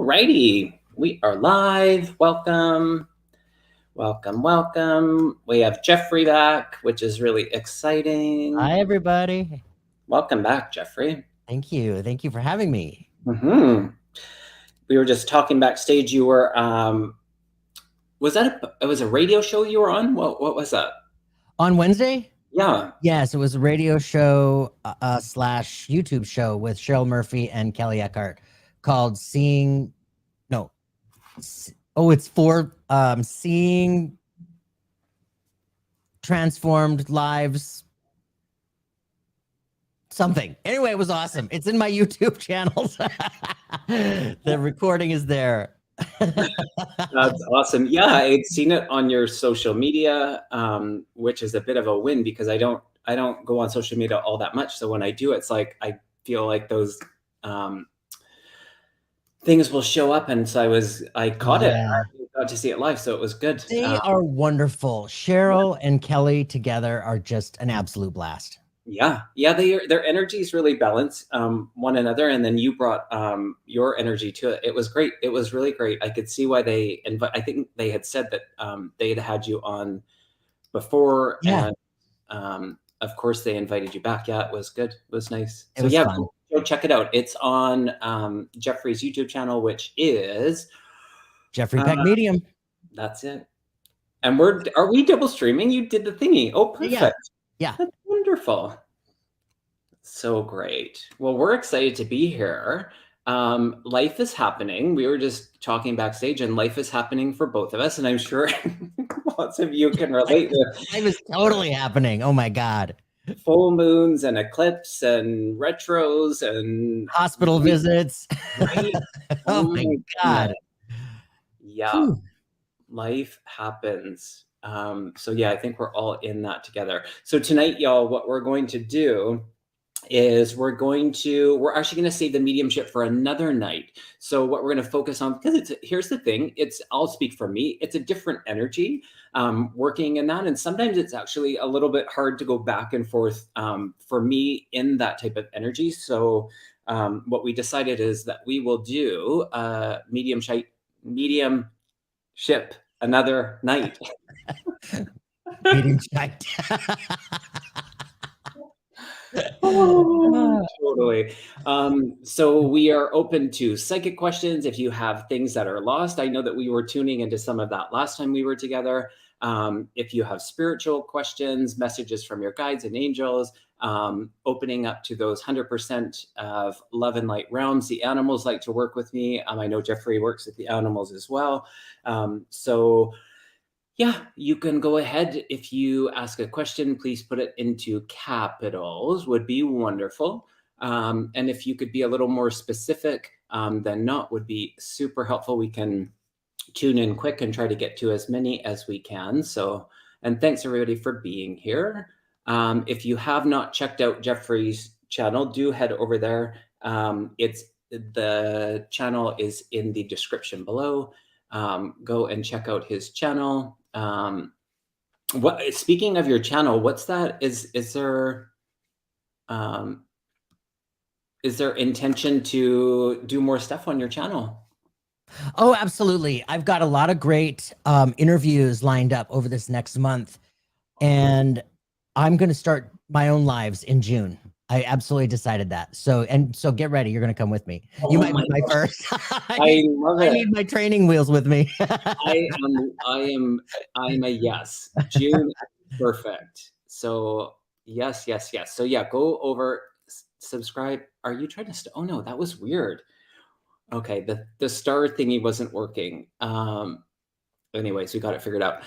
Alrighty, we are live. Welcome, welcome, welcome. We have Jeffrey back, which is really exciting. Hi, everybody. Welcome back, Jeffrey. Thank you. Thank you for having me. We were just talking backstage. You were, was that it was a radio show you were on? What was that? On Wednesday? Yeah. Yes, it was a radio show slash YouTube show with Cheryl Murphy and Kelly Eckhart called Seeing Transformed Lives something. Anyway, it was awesome. It's in my YouTube channels. The recording is there. That's awesome. Yeah, I'd seen it on your social media, which is a bit of a win because I don't go on social media all that much. So when I do, it's like I feel like those things will show up, and so I caught it. I got to see it live, so it was good. They are wonderful. Cheryl and Kelly together are just an absolute blast. Yeah, their energies really balance one another, and then you brought your energy to it. It was great. It was really great. I could see why they I think they had said that they had you on before, and of course they invited you back. Yeah, it was good. It was nice. It was fun. Go check it out. It's on Jeffrey's YouTube channel, which is Jeffrey Peck Medium. That's it. And are we double streaming? You did the thingy. Oh, perfect. Yeah. That's wonderful. So great. Well, we're excited to be here. Life is happening. We were just talking backstage, and life is happening for both of us. And I'm sure lots of you can relate with. Life is totally happening. Oh my God. Full moons and eclipse and retros and hospital visits. Right? Oh my God. Yeah. Whew. Life happens. So yeah, I think we're all in that together. So tonight, y'all, what we're going to do is we're actually going to save the mediumship for another night. So what we're going to focus on, because here's the thing, I'll speak for me, it's a different energy working in that. And sometimes it's actually a little bit hard to go back and forth for me in that type of energy. So what we decided is that we will do mediumship another night. Mediumship. Totally. So we are open to psychic questions. If you have things that are lost, I know that we were tuning into some of that last time we were together. If you have spiritual questions, messages from your guides and angels, opening up to those 100% of love and light realms. The animals like to work with me. I know Jeffrey works with the animals as well. So yeah, you can go ahead. If you ask a question, please put it into capitals, would be wonderful. And if you could be a little more specific than not, would be super helpful. We can tune in quick and try to get to as many as we can. So, and thanks everybody for being here. If you have not checked out Jeffrey's channel, do head over there. The channel is in the description below. Go and check out his channel. Speaking of your channel, what's that? Is there intention to do more stuff on your channel? Oh, absolutely. I've got a lot of great interviews lined up over this next month, and I'm going to start my own lives in June. I absolutely decided that. So get ready. You're going to come with me. You might be my first. I need my training wheels with me. I'm a yes. June, perfect. So yes. So yeah, go over, subscribe. Are you trying to? Oh no, that was weird. Okay, the star thingy wasn't working. Anyways, we got it figured out.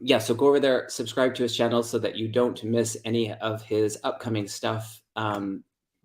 Yeah, so go over there, subscribe to his channel so that you don't miss any of his upcoming stuff.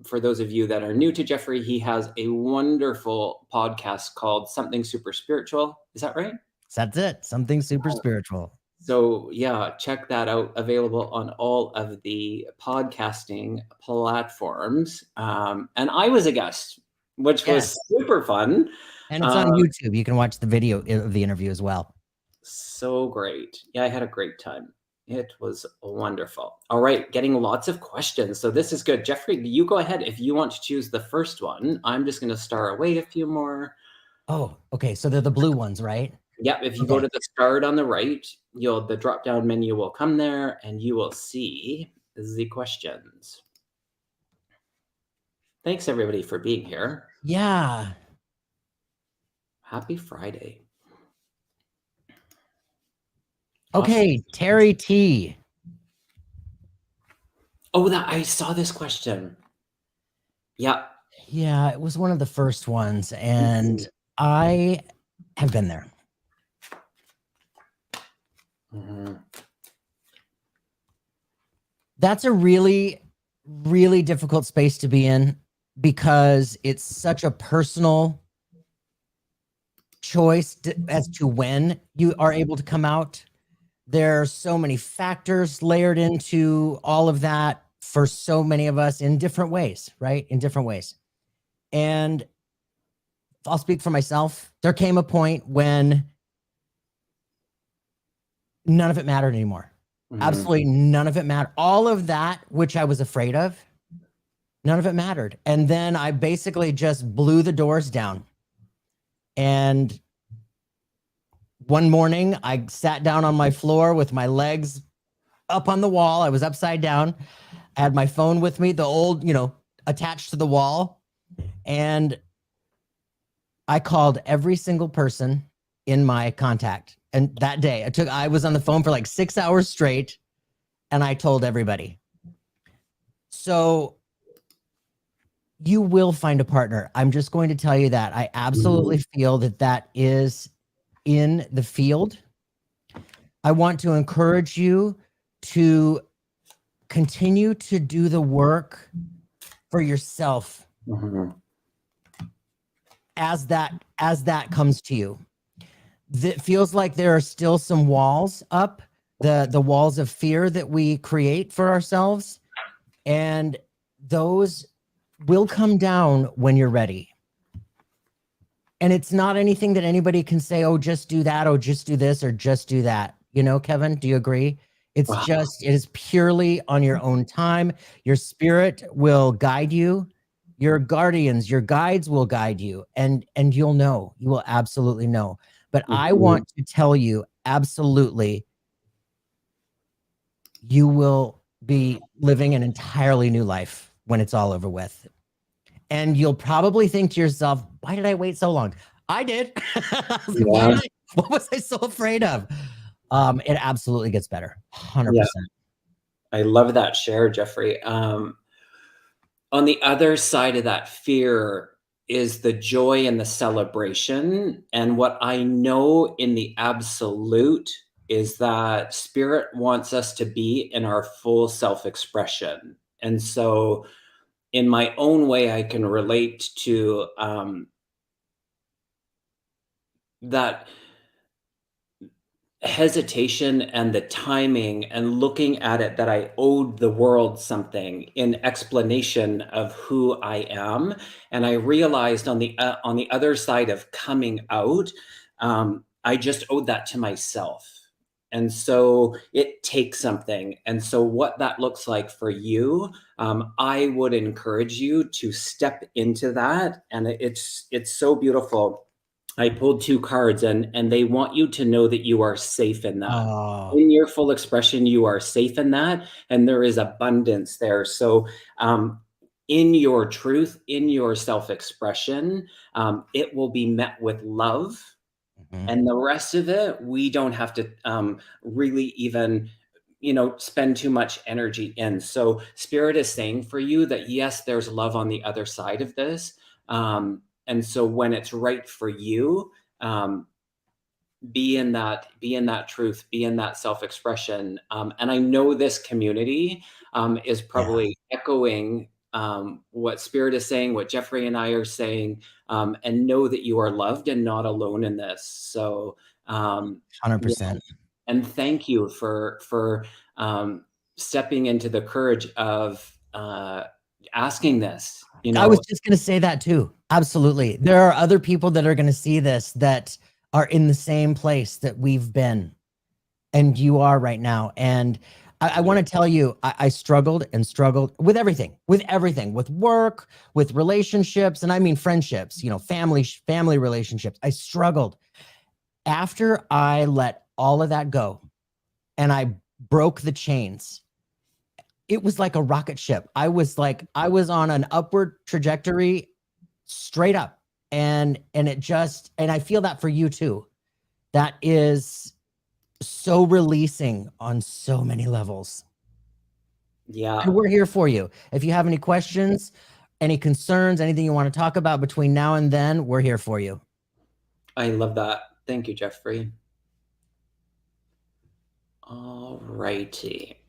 For those of you that are new to Jeffrey, he has a wonderful podcast called Something Super Spiritual. Is that right? That's it. Something Super Spiritual. So yeah, check that out. Available on all of the podcasting platforms. And I was a guest, which was super fun. And it's on YouTube. You can watch the video of the interview as well. So great. Yeah, I had a great time. It was wonderful. All right, getting lots of questions. So this is good. Jeffrey, you go ahead. If you want to choose the first one, I'm just going to star away a few more. Oh, okay. So they're the blue ones, right? Yep, if you go Okay. to the start on the right, the drop-down menu will come there, and you will see the questions. Thanks, everybody, for being here. Yeah. Happy Friday. Okay, Awesome. Terry T. Oh, I saw this question. Yeah. Yeah, it was one of the first ones, and I have been there. Mhm. That's a really, really difficult space to be in because it's such a personal choice as to when you are able to come out. There are so many factors layered into all of that for so many of us in different ways, right? In different ways. And I'll speak for myself. There came a point when none of it mattered anymore. Absolutely none of it mattered. All of that, which I was afraid of, none of it mattered. And then I basically just blew the doors down. And one morning, I sat down on my floor with my legs up on the wall. I was upside down. I had my phone with me, the old, attached to the wall. And I called every single person in my contact. And that day, I was on the phone for like 6 hours straight, and I told everybody. So you will find a partner. I'm just going to tell you that. I absolutely feel that is in the field. I want to encourage you to continue to do the work for yourself as that comes to you. It feels like there are still some walls up, the walls of fear that we create for ourselves, and those will come down when you're ready. And it's not anything that anybody can say, oh, just do that, oh, just do this, or just do that. Kevin, do you agree? It is purely on your own time. Your spirit will guide you. Your guardians, your guides will guide you, and you will absolutely know. But I want to tell you, absolutely, you will be living an entirely new life when it's all over with. And you'll probably think to yourself, why did I wait so long? I did. What was I so afraid of? It absolutely gets better. 100%. Yeah. I love that share, Jeffrey. On the other side of that fear is the joy and the celebration. And what I know in the absolute is that spirit wants us to be in our full self-expression. And so in my own way, I can relate to that hesitation and the timing and looking at it that I owed the world something in explanation of who I am. And I realized on the other side of coming out, I just owed that to myself. And so it takes something. And so what that looks like for you, I would encourage you to step into that. And it's so beautiful. I pulled 2 cards, and they want you to know that you are safe in that. Oh, In your full expression, you are safe in that, and there is abundance there. So, in your truth, in your self-expression, it will be met with love, and the rest of it, we don't have to really even spend too much energy in. So spirit is saying for you that yes, there's love on the other side of this. And so when it's right for you, be in that truth, be in that self-expression. And I know this community is probably echoing what spirit is saying, what Jeffrey and I are saying, and know that you are loved and not alone in this. So 100%. and thank you for stepping into the courage of asking this. I was just going to say that too. Absolutely. There are other people that are going to see this that are in the same place that we've been, and you are right now. And I want to tell you, I struggled and struggled with everything, with work, with relationships, and I mean friendships, you know, family relationships. I struggled. After I let all of that go and I broke the chains, it was like a rocket ship. I was on an upward trajectory straight up. And it just, and I feel that for you too. That is so releasing on so many levels. Yeah. And we're here for you. If you have any questions, any concerns, anything you want to talk about between now and then, we're here for you. I love that. Thank you, Jeffrey. All righty.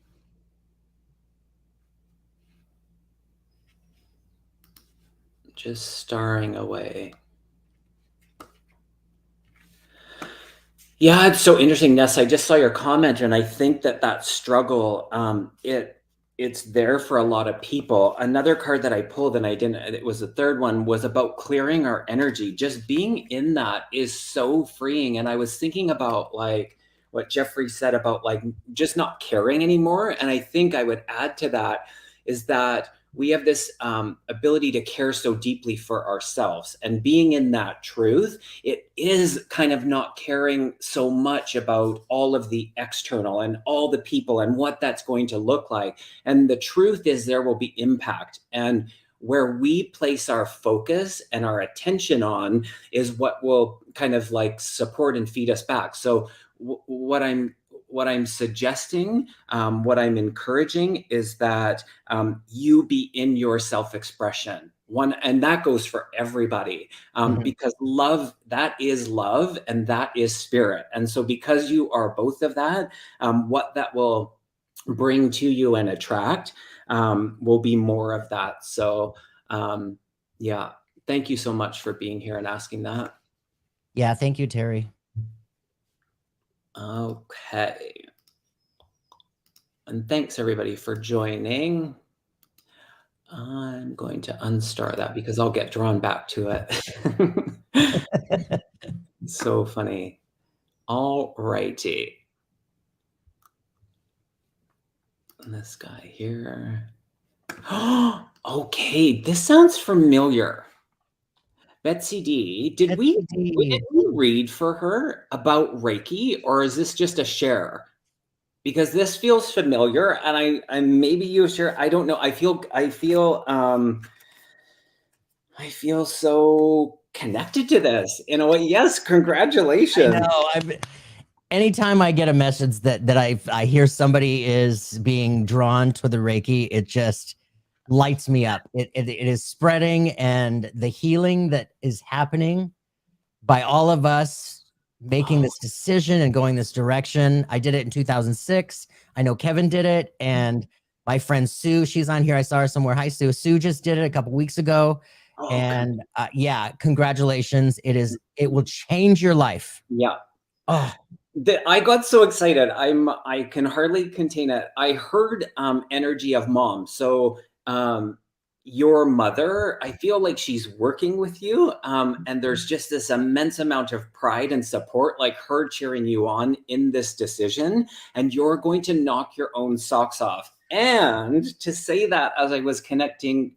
Just starring away. Yeah, it's so interesting, Ness. I just saw your comment, and I think that struggle, it's there for a lot of people. Another card that I pulled, and I didn't, it was the third one, was about clearing our energy. Just being in that is so freeing. And I was thinking about like what Jeffrey said about like just not caring anymore. And I think I would add to that is that we have this ability to care so deeply for ourselves, and being in that truth, it is kind of not caring so much about all of the external and all the people and what that's going to look like. And the truth is there will be impact, and where we place our focus and our attention on is what will kind of like support and feed us back. So what I'm suggesting, what I'm encouraging is that you be in your self-expression. One, and that goes for everybody, because love, that is love, and that is spirit. And so because you are both of that, what that will bring to you and attract will be more of that. So yeah, thank you so much for being here and asking that. Yeah, thank you, Terry. Okay. And thanks everybody for joining. I'm going to unstar that because I'll get drawn back to it. So funny. All righty. And this guy here. Okay, this sounds familiar. Betsy D, did we read for her about Reiki, or is this just a share? Because this feels familiar, and I maybe you share. I don't know. I feel so connected to this in a way. Yes, congratulations. I know. Anytime I get a message that I hear somebody is being drawn to the Reiki, it just lights me up. It is spreading, and the healing that is happening by all of us making this decision and going this direction. I did it in 2006. I know Kevin did it, and my friend Sue, she's on here. I saw her somewhere. Hi, Sue. Sue just did it a couple weeks ago. And yeah, congratulations. It will change your life. Yeah. Oh, I got so excited. I can hardly contain it. I heard energy of mom. So your mother, I feel like she's working with you, and there's just this immense amount of pride and support, like her cheering you on in this decision, and you're going to knock your own socks off. And to say that, as I was connecting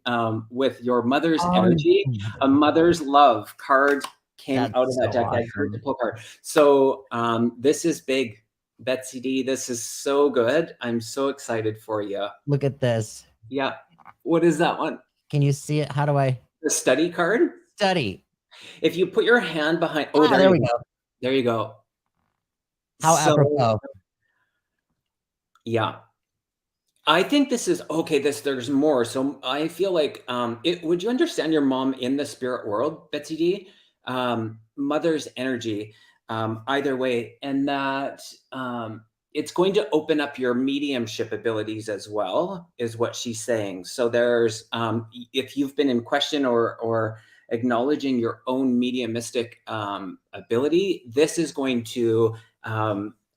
with your mother's energy, a mother's love card came out of that deck. I heard the pull card. So this is big, Betsy D. This is so good. I'm so excited for you. Look at this. Yeah. What is that one? Can you see it? How do I? The study card? Study. If you put your hand behind, oh, there we go. There you go. How apropos. Yeah. I think this is okay. There's more. So I feel like would you understand your mom in the spirit world, Betsy D? Mother's energy, either way, and that it's going to open up your mediumship abilities as well, is what she's saying. So there's if you've been in question or acknowledging your own mediumistic ability, this is going to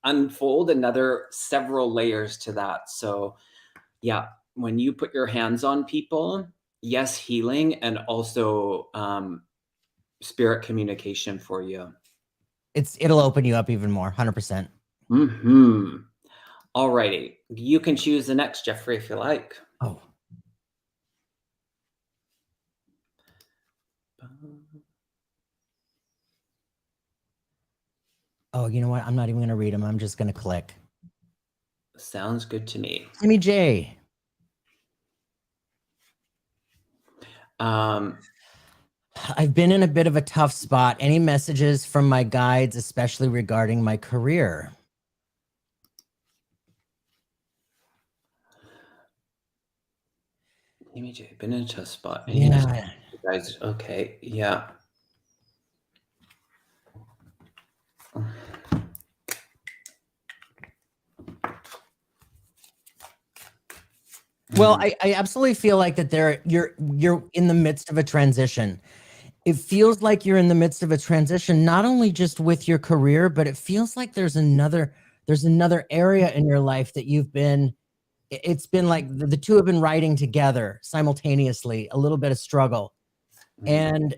unfold another several layers to that. So yeah, when you put your hands on people, yes, healing, and also spirit communication for you. It'll open you up even more, 100%. All righty. You can choose the next, Jeffrey, if you like. Oh. Oh, you know what? I'm not even going to read them. I'm just going to click. Sounds good to me. Timmy J. I've been in a bit of a tough spot. Any messages from my guides, especially regarding my career? Timmy J, been in a tough spot. Yeah. You guys, okay, yeah. Well, I absolutely feel like that you're in the midst of a transition. It feels like you're in the midst of a transition, not only just with your career, but it feels like there's another area in your life that it's been like the two have been riding together simultaneously, a little bit of struggle. And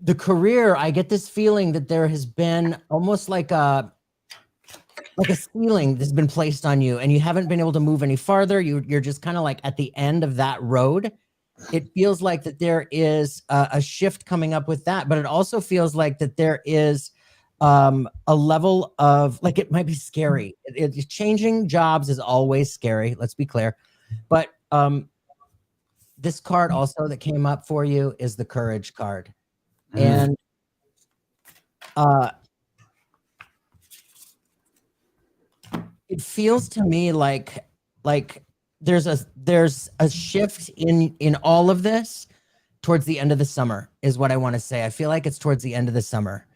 the career, I get this feeling that there has been almost like a ceiling that's been placed on you, and you haven't been able to move any farther. You're just kind of like at the end of that road. It feels like that there is a shift coming up with that, but it also feels like that there is a level of, like, it might be scary. Changing jobs is always scary. Let's be clear. But this card also that came up for you is the Courage card. And it feels to me like there's a shift in all of this towards the end of the summer is what I want to say. I feel like it's towards the end of the summer.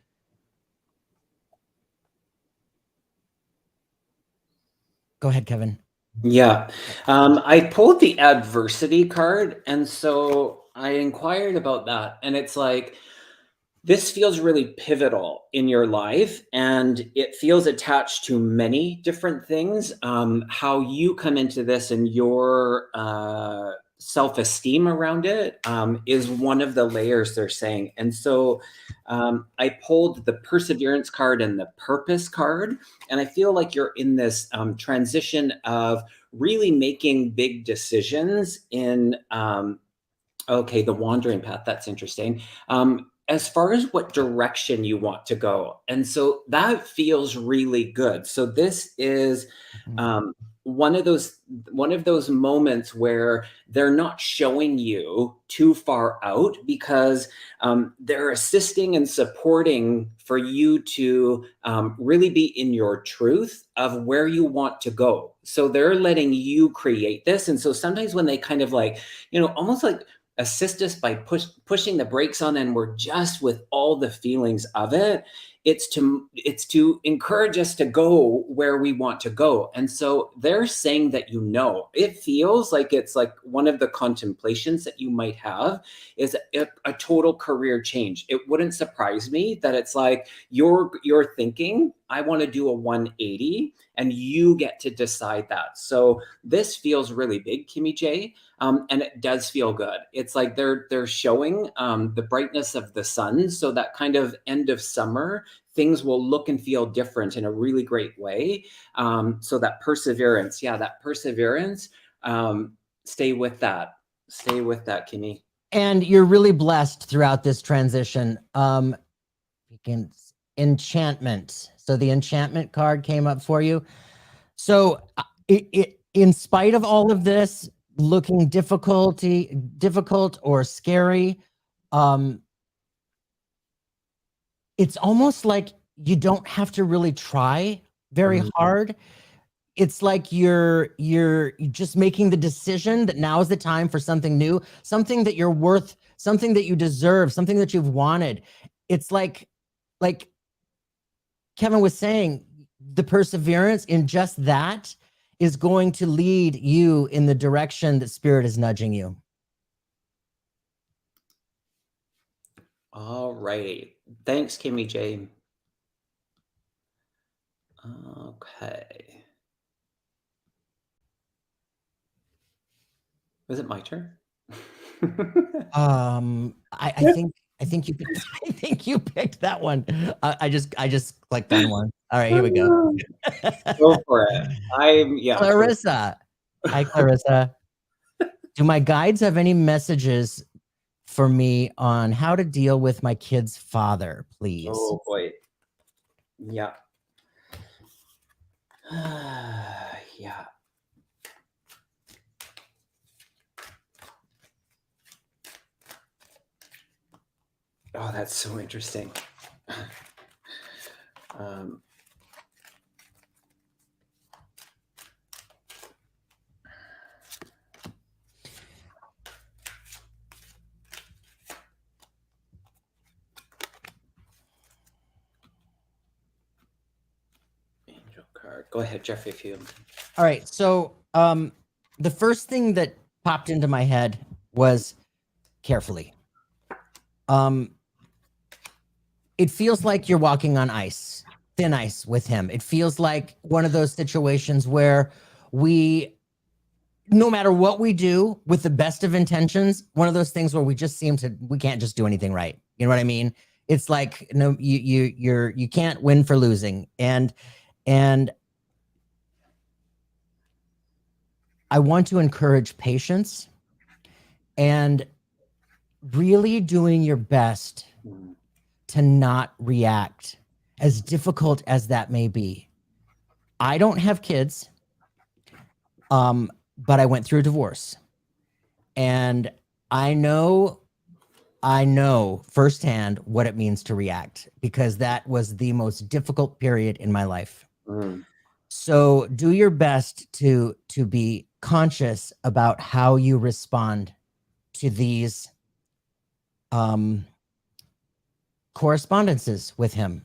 Go ahead, Kevin. Yeah. I pulled the adversity card, and so I inquired about that. And it's like, this feels really pivotal in your life, and it feels attached to many different things. How you come into this and your self-esteem around it is one of the layers they're saying. And so I pulled the perseverance card and the purpose card, and I feel like you're in this transition of really making big decisions in okay, the wandering path. That's interesting. As far as what direction you want to go. And so that feels really good. So this is one of those moments where they're not showing you too far out, because they're assisting and supporting for you to really be in your truth of where you want to go. So they're letting you create this. And so sometimes when they kind of like, almost like assist us by pushing the brakes on, and we're just with all the feelings of it, it's to encourage us to go where we want to go. And so they're saying that, it feels like it's like one of the contemplations that you might have is a total career change. It wouldn't surprise me that it's like you're thinking, I want to do a 180, and you get to decide that. So this feels really big, Kimmy J. And it does feel good. It's like they're showing the brightness of the sun. So that kind of end of summer, things will look and feel different in a really great way. So that perseverance, stay with that. Stay with that, Kimmy. And you're really blessed throughout this transition. Enchantment. So the enchantment card came up for you. So in spite of all of this looking difficult or scary, it's almost like you don't have to really try very hard. It's like you're just making the decision that now is the time for something new, something that you're worth, something that you deserve, something that you've wanted. It's like Kevin was saying, the perseverance in just that is going to lead you in the direction that Spirit is nudging you. All right. Thanks, Kimmy J. Okay. Was it my turn? I think you picked that one. I just clicked on one. All right, here we go. Go for it. Yeah. Clarissa. Hi, Clarissa. Do my guides have any messages for me on how to deal with my kid's father, please? Oh boy. Yeah. Yeah. Oh, that's so interesting. Angel card. Go ahead, Jeffrey, if you. All right. So the first thing that popped into my head was carefully. It feels like you're walking on ice, thin ice with him. It feels like one of those situations where no matter what we do with the best of intentions, one of those things where we can't just do anything right. You know what I mean? It's like, no, you can't win for losing. And I want to encourage patience and really doing your best to not react, as difficult as that may be. I don't have kids, but I went through a divorce, and I know firsthand what it means to react, because that was the most difficult period in my life. So do your best to be conscious about how you respond to these correspondences with him.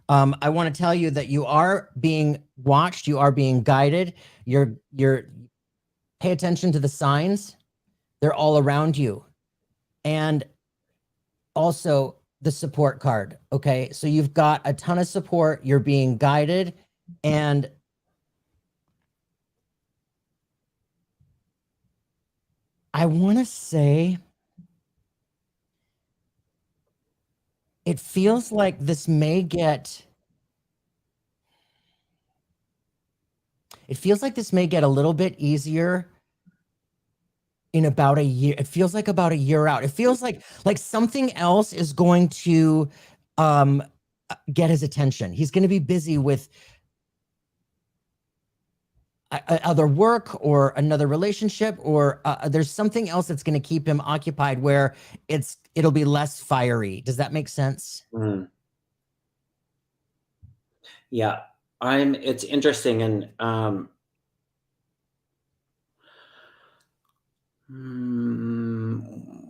I want to tell you that you are being watched, you are being guided. You're pay attention to the signs. They're all around you. And also the support card. Okay. So you've got a ton of support. You're being guided, and I want to say it feels like this may get a little bit easier in about a year. It feels like about a year out. It feels like something else is going to get his attention. He's going to be busy with other work or another relationship, or there's something else that's going to keep him occupied where it'll be less fiery. Does that make sense? Yeah, it's interesting. And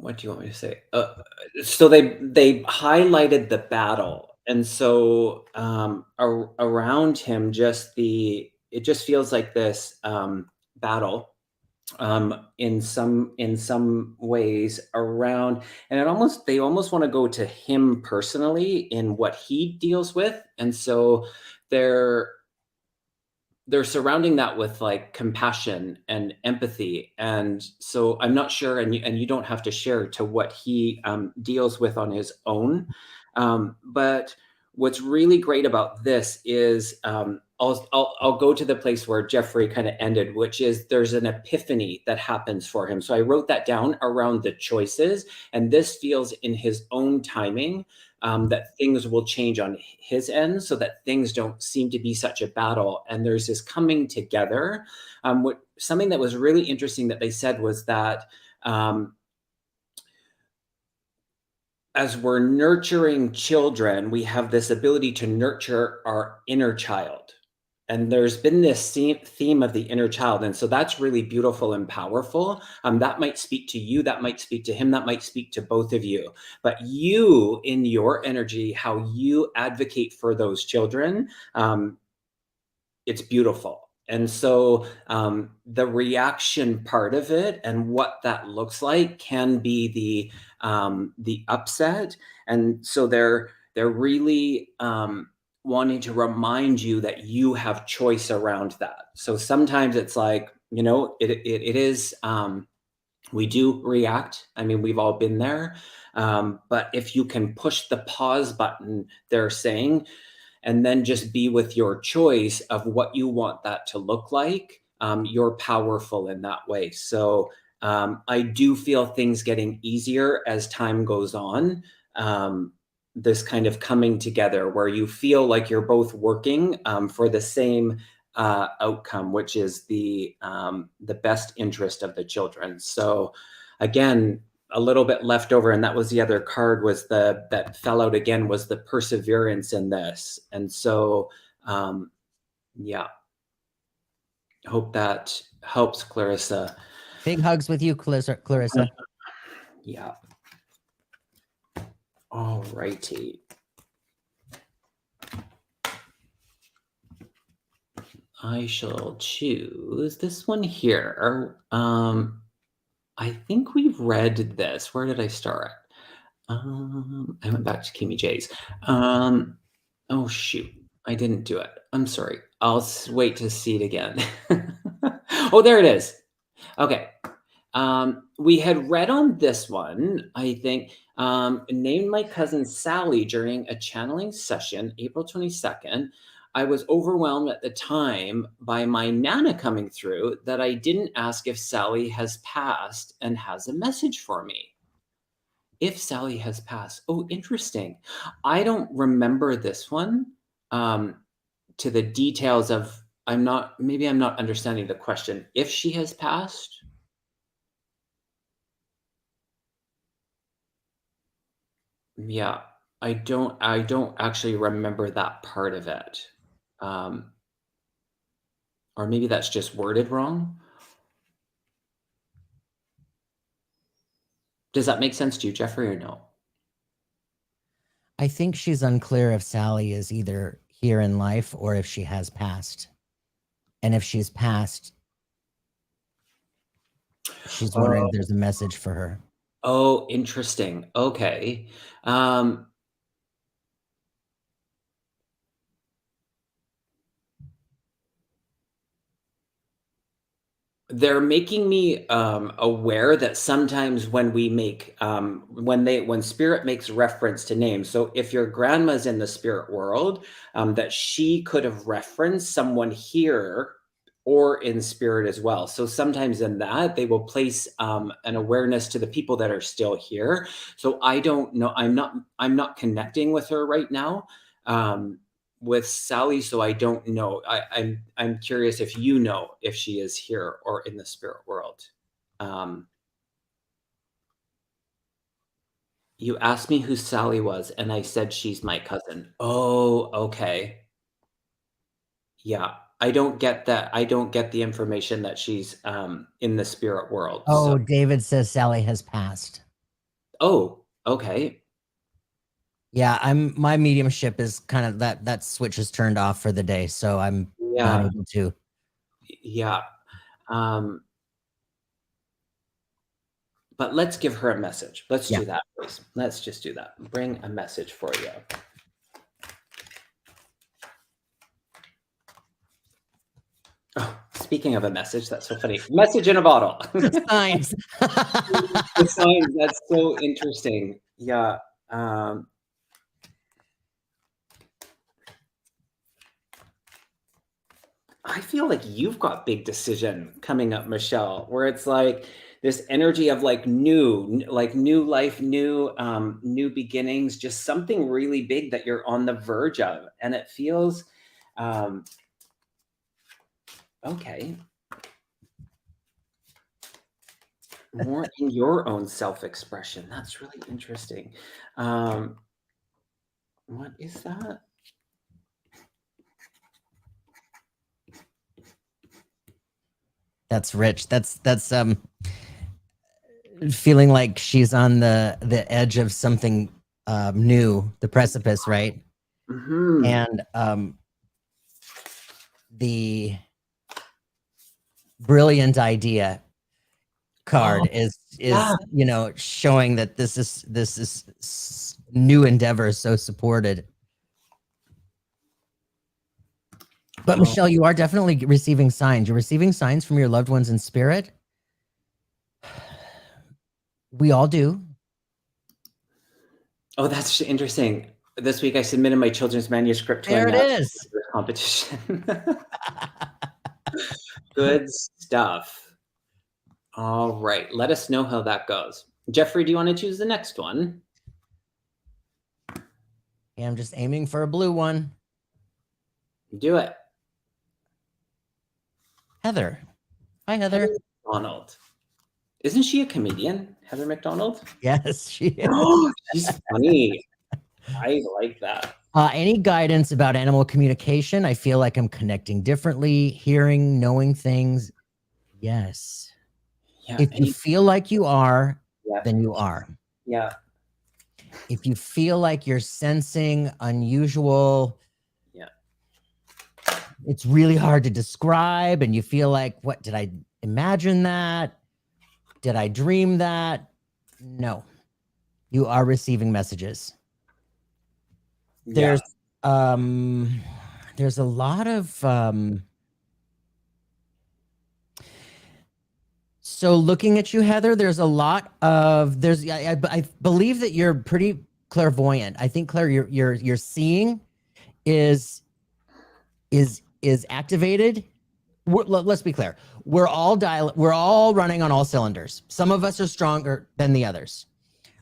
what do you want me to say? So they highlighted the battle, and so around him, it just feels like this battle in some ways around, and they almost want to go to him personally in what he deals with, and so they're surrounding that with like compassion and empathy. And so I'm not sure, and you don't have to share to what he deals with on his own. But what's really great about this is I'll go to the place where Jeffrey kind of ended, which is there's an epiphany that happens for him. So I wrote that down around the choices, and this feels in his own timing that things will change on his end, so that things don't seem to be such a battle. And there's this coming together. Something that was really interesting that they said was that as we're nurturing children, we have this ability to nurture our inner child. And there's been this theme of the inner child. And so that's really beautiful and powerful. That might speak to you, that might speak to him, that might speak to both of you. But you, in your energy, how you advocate for those children, it's beautiful. And so the reaction part of it and what that looks like can be the upset. And so they're really wanting to remind you that you have choice around that. So sometimes it's like, it is, we do react. I mean, we've all been there. But if you can push the pause button, they're saying, and then just be with your choice of what you want that to look like. You're powerful in that way. So I do feel things getting easier as time goes on. This kind of coming together where you feel like you're both working for the same outcome, which is the best interest of the children. So again, a little bit left over, and that was the other card, was that fell out again, was the perseverance in this. And so yeah, hope that helps, Clarissa. Big hugs with you, Clarissa. Yeah. All righty. I shall choose this one here. I think we've read this. Where did I start? I went back to Kimmy J's. Oh shoot, I didn't do it. I'm sorry. I'll wait to see it again. Oh, there it is. Okay. We had read on this one, I think, named my cousin Sally during a channeling session, April 22nd. I was overwhelmed at the time by my Nana coming through that I didn't ask if Sally has passed and has a message for me. If Sally has passed. Oh, interesting. I don't remember this one to the details of, maybe I'm not understanding the question. If she has passed? Yeah, I don't actually remember that part of it. Or maybe that's just worded wrong. Does that make sense to you, Jeffrey, or no? I think she's unclear if Sally is either here in life or if she has passed. And if she's passed, she's wondering if there's a message for her. Oh, interesting. Okay. They're making me aware that sometimes when we make when spirit makes reference to names, so if your grandma's in the spirit world, that she could have referenced someone here or in spirit as well. So sometimes in that they will place an awareness to the people that are still here. So I don't know, I'm not connecting with her right now, with Sally, so I don't know. I'm curious if you know if she is here or in the spirit world. You asked me who Sally was, and I said she's my cousin. Oh, okay. Yeah, I don't get that. I don't get the information that she's in the spirit world. Oh, So. David says Sally has passed. Oh, okay. Yeah, my mediumship is kind of that switch is turned off for the day, so I'm not able to. Yeah. But let's give her a message. Let's do that, please. Let's just do that. Bring a message for you. Oh, speaking of a message, that's so funny. Message in a bottle. The signs. The signs, that's so interesting. Yeah. I feel like you've got big decision coming up, Michelle, where it's like this energy of like new life, new beginnings, just something really big that you're on the verge of. And it feels okay. More in your own self-expression. That's really interesting. What is that? That's rich. That's feeling like she's on the edge of something new, the precipice, right? Mm-hmm. And the brilliant idea card is you know, showing that this is new endeavor, so supported. But Michelle, you are definitely receiving signs. You're receiving signs from your loved ones in spirit. We all do. Oh, that's interesting. This week I submitted my children's manuscript to a There it national is. competition. Good stuff. All right. Let us know how that goes. Jeffrey, do you want to choose the next one? Yeah, I'm just aiming for a blue one. Do it. Heather. Hi, Heather. Heather McDonald. Isn't she a comedian, Heather McDonald? Yes, she is. Oh, she's funny. I like that. Any guidance about animal communication? I feel like I'm connecting differently, hearing, knowing things. Yes. Yeah. If you feel like you are, Yeah. then you are. Yeah. If you feel like you're sensing unusual, Yeah. it's really hard to describe, and you feel like, what, did I imagine that? Did I dream that? No. You are receiving messages. There's a lot of so looking at you, Heather, there's a lot of I believe that you're pretty clairvoyant. I think Claire, your seeing is activated. Let's be clear. We're all running on all cylinders. Some of us are stronger than the others.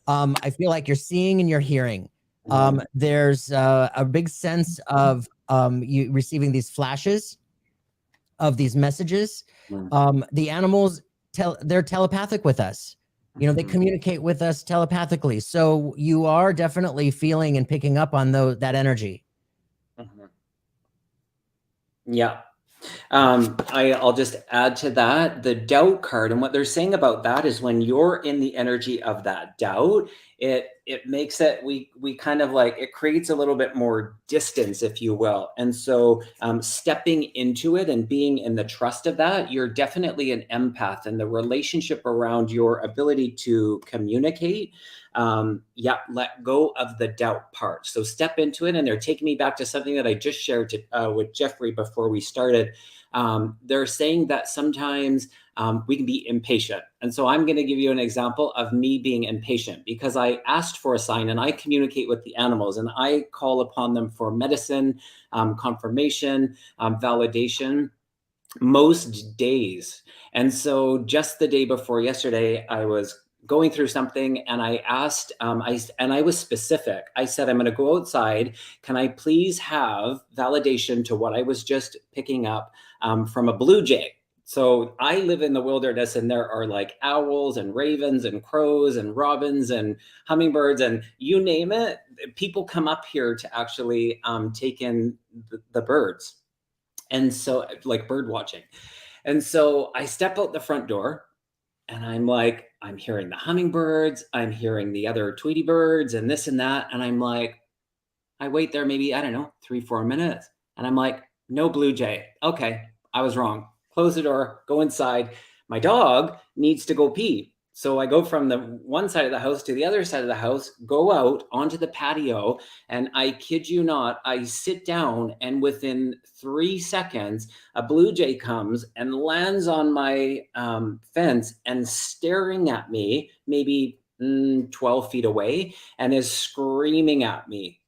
I feel like you're seeing and you're hearing. There's a big sense of you receiving these flashes of these messages. The animals they're telepathic with us. You know, they communicate with us telepathically. So you are definitely feeling and picking up on that energy. Yeah. I'll just add to that the doubt card, and what they're saying about that is when you're in the energy of that doubt, it makes it we kind of like it creates a little bit more distance, if you will. And so stepping into it and being in the trust of that, you're definitely an empath, and the relationship around your ability to communicate. Let go of the doubt part. So step into it. And they're taking me back to something that I just shared with Jeffrey before we started. They're saying that sometimes we can be impatient. And so I'm going to give you an example of me being impatient, because I asked for a sign and I communicate with the animals and I call upon them for medicine, confirmation, validation most days. And so just the day before yesterday, I was going through something and I asked, I was specific. I said, I'm going to go outside. Can I please have validation to what I was just picking up from a blue jay? So I live in the wilderness and there are like owls and ravens and crows and robins and hummingbirds and you name it. People come up here to actually take in the birds. And so, like bird watching. And so I step out the front door and I'm like, I'm hearing the hummingbirds, I'm hearing the other Tweety birds and this and that. And I'm like, I wait there maybe, I don't know, 3-4 minutes. And I'm like, no blue jay. Okay, I was wrong. Close the door, go inside. My dog needs to go pee. So I go from the one side of the house to the other side of the house, go out onto the patio, and I kid you not, I sit down, and within 3 seconds, a blue jay comes and lands on my fence and staring at me, maybe 12 feet away, and is screaming at me.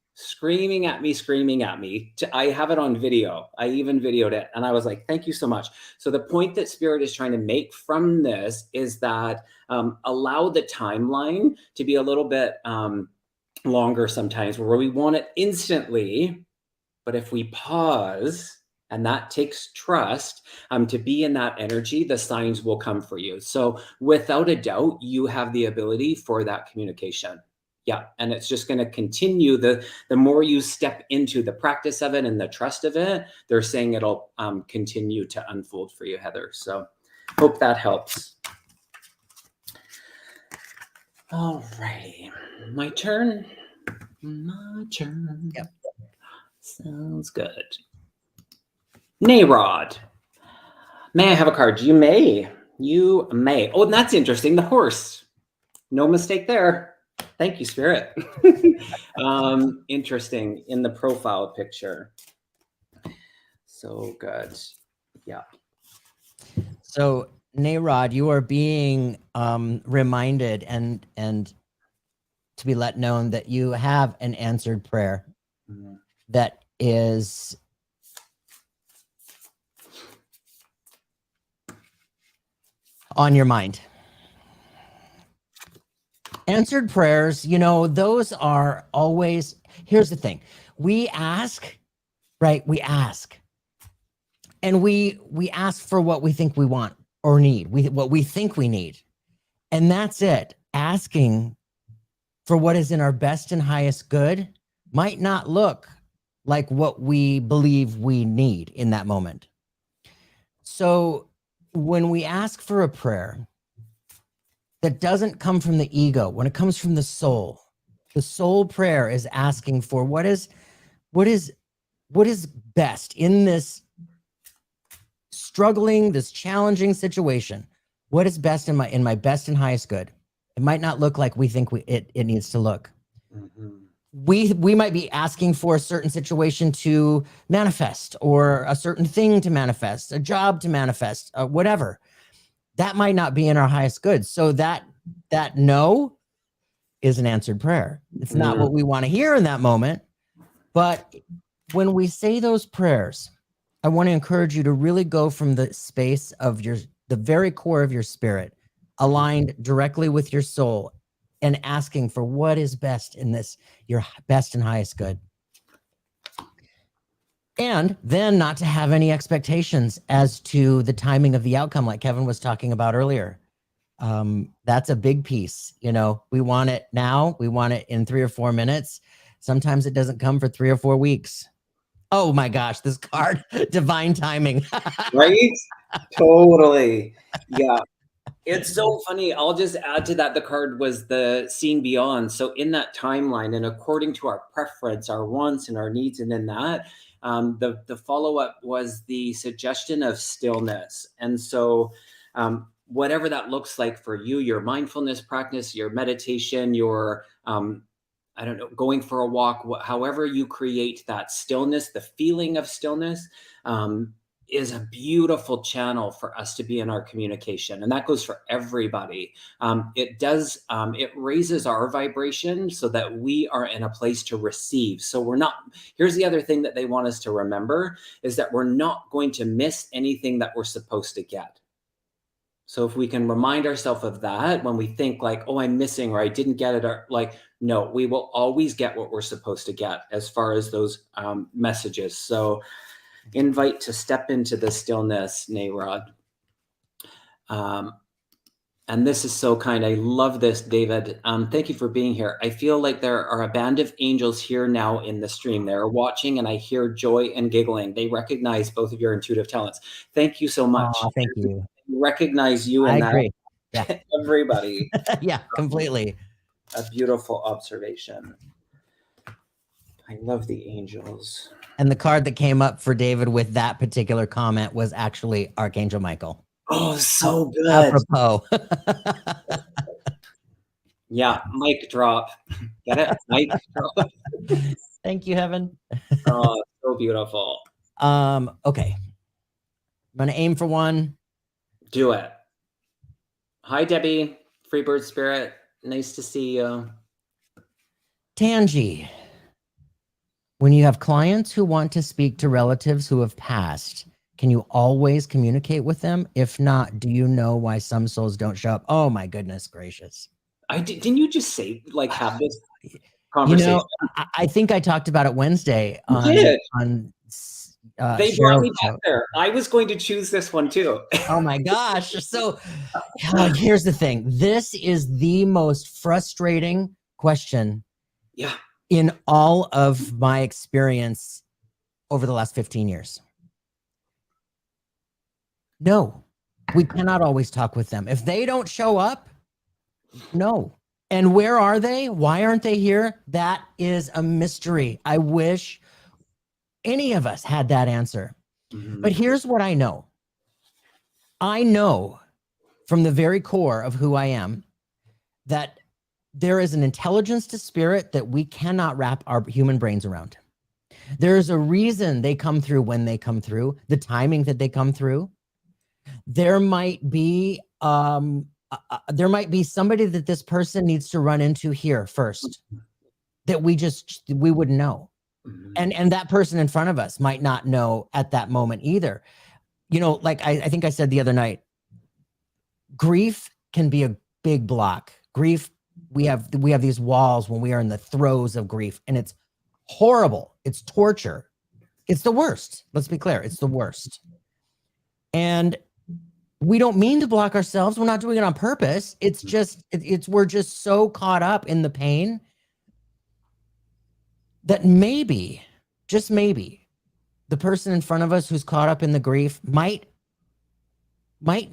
I have it on video. I even videoed it. And I was like, thank you so much. So the point that Spirit is trying to make from this is that allow the timeline to be a little bit longer sometimes, where we want it instantly. But if we pause, and that takes trust to be in that energy, the signs will come for you. So without a doubt, you have the ability for that communication. Yeah, and it's just going to continue. The more you step into the practice of it and the trust of it, they're saying it'll continue to unfold for you, Heather. So hope that helps. All righty, my turn. Yep. Sounds good. Nayrod. May I have a card? You may. You may. Oh, and that's interesting. The horse. No mistake there. Thank you, Spirit. Interesting in the profile picture. So good. Yeah. So Nayrod, you are being reminded and to be let known that you have an answered prayer that is on your mind. Answered prayers, you know, those are always, here's the thing. We ask, right? We ask. And we ask for what we think we want or need, what we think we need. And that's it. Asking for what is in our best and highest good might not look like what we believe we need in that moment. So when we ask for a prayer that doesn't come from the ego, when it comes from the soul prayer is asking for what is best in this struggling, this challenging situation. What is best in my best and highest good? It might not look like we think it needs to look. We might be asking for a certain situation to manifest, or a certain thing to manifest, a job to manifest, whatever. That might not be in our highest good. So that no is an answered prayer. It's not what we want to hear in that moment. But when we say those prayers, I want to encourage you to really go from the space of the very core of your spirit, aligned directly with your soul, and asking for what is best in this, your best and highest good. And then not to have any expectations as to the timing of the outcome, like Kevin was talking about earlier. That's a big piece. You know, we want it now. We want it in 3 or 4 minutes. Sometimes it doesn't come for 3 or 4 weeks. Oh my gosh, this card, divine timing. Right? Totally. Yeah. It's so funny. I'll just add to that. The card was the seen beyond. So in that timeline, and according to our preference, our wants and our needs, and in that, the follow-up was the suggestion of stillness. And so whatever that looks like for you, your mindfulness practice, your meditation, your I don't know, going for a walk, however you create that stillness, the feeling of stillness, is a beautiful channel for us to be in our communication. And that goes for everybody. It raises our vibration so that we are in a place to receive. So here's the other thing that they want us to remember, is that we're not going to miss anything that we're supposed to get. So if we can remind ourselves of that when we think like, oh, I'm missing, or I didn't get it, or like, no, we will always get what we're supposed to get as far as those messages. So invite to step into the stillness, Nayrod. And this is so kind. I love this, David. Thank you for being here. I feel like there are a band of angels here now in the stream. They're watching, and I hear joy and giggling. They recognize both of your intuitive talents. Thank you so much. Oh, thank you. Recognize you in I that. agree. Yeah. Everybody. Yeah, completely. A beautiful observation. I love the angels. And the card that came up for David with that particular comment was actually Archangel Michael. Oh, so good. Apropos. Yeah, mic drop. Get it? Mic drop. Thank you, Heaven. Oh, so beautiful. Okay. I'm gonna aim for one. Do it. Hi, Debbie. Freebird Spirit. Nice to see you. Tangi. When you have clients who want to speak to relatives who have passed, can you always communicate with them? If not, do you know why some souls don't show up? Oh my goodness gracious. Didn't you just say, like, have this conversation? You know, I think I talked about it Wednesday on they brought me back there. I was going to choose this one too. Oh my gosh. So here's the thing. This is the most frustrating question. Yeah. In all of my experience over the last 15 years. No, we cannot always talk with them. If they don't show up, no. And where are they? Why aren't they here? That is a mystery. I wish any of us had that answer. Mm-hmm. But here's what I know. I know from the very core of who I am that there is an intelligence to spirit that we cannot wrap our human brains around. There's a reason they come through when they come through, the timing that they come through. There might be there might be somebody that this person needs to run into here first that we wouldn't know. And that person in front of us might not know at that moment either. You know, like I think I said the other night, grief can be a big block. Grief, we have these walls when we are in the throes of grief, and it's horrible. It's torture. It's the worst. Let's be clear. It's the worst. And we don't mean to block ourselves. We're not doing it on purpose. It's just, we're just so caught up in the pain that maybe, just maybe, the person in front of us who's caught up in the grief might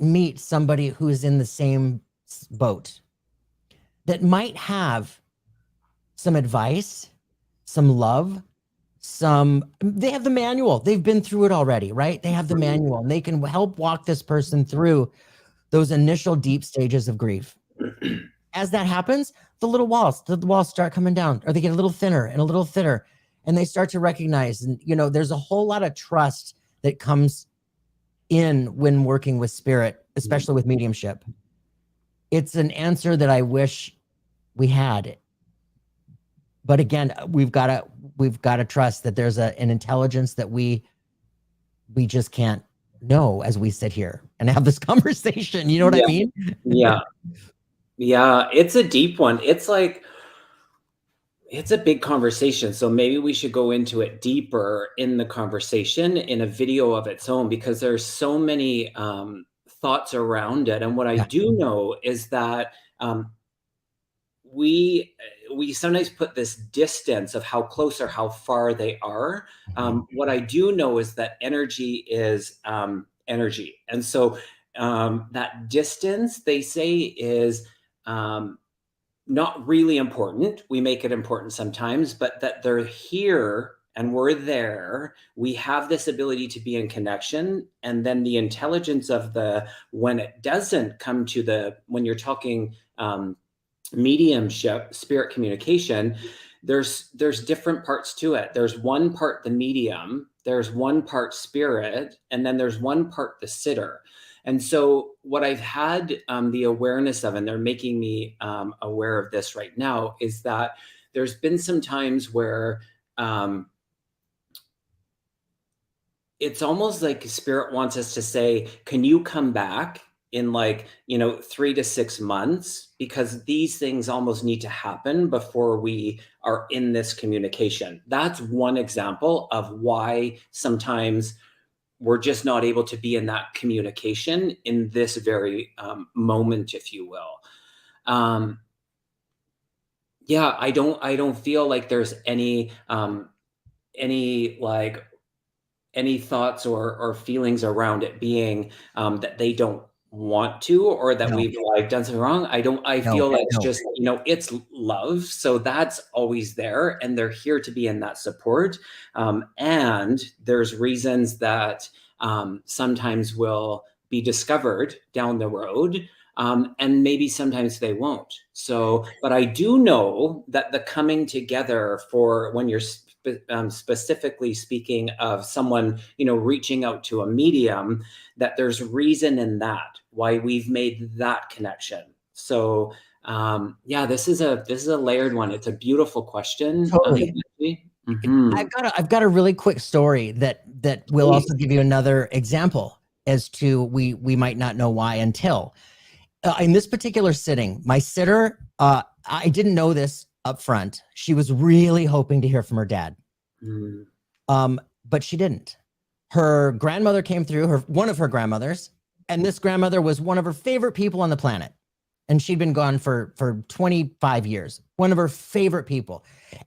meet somebody who's in the same boat, that might have some advice, some love, they have the manual. They've been through it already, right? They have the manual, and they can help walk this person through those initial deep stages of grief. As that happens, the walls start coming down, or they get a little thinner and a little thinner, and they start to recognize, and there's a whole lot of trust that comes in when working with spirit, especially with mediumship. It's an answer that I wish we had. But again, we've got to trust that there's an intelligence that we just can't know as we sit here and have this conversation. You know what I mean? Yeah. Yeah. It's a deep one. It's like, it's a big conversation. So maybe we should go into it deeper in the conversation in a video of its own, because there's so many thoughts around it. And what I do know is that we sometimes put this distance of how close or how far they are. What I do know is that energy is energy. And so that distance, they say, is not really important. We make it important sometimes, but that they're here and we're there. We have this ability to be in connection. And then the intelligence of when it doesn't come to when you're talking mediumship, spirit communication, there's different parts to it. There's one part the medium, there's one part spirit, and then there's one part the sitter. And so what I've had the awareness of, and they're making me aware of this right now, is that there's been some times where it's almost like spirit wants us to say, can you come back in 3 to 6 months? Because these things almost need to happen before we are in this communication. That's one example of why sometimes we're just not able to be in that communication in this very moment, if you will. Yeah, I don't feel like there's any thoughts or feelings around it being that they don't want to, or that we've done something wrong. I feel like it's just, it's love. So that's always there, and they're here to be in that support. And there's reasons that sometimes will be discovered down the road. And maybe sometimes they won't. So, but I do know that the coming together for when you're specifically speaking of someone, reaching out to a medium, that there's reason in that why we've made that connection. So, yeah, this is a layered one. It's a beautiful question. Totally. I've got a really quick story that will also give you another example as to we might not know why until in this particular sitting, my sitter, I didn't know this up front. She was really hoping to hear from her dad. But she didn't. Her grandmother came through, one of her grandmothers, and this grandmother was one of her favorite people on the planet. And she'd been gone for 25 years, one of her favorite people.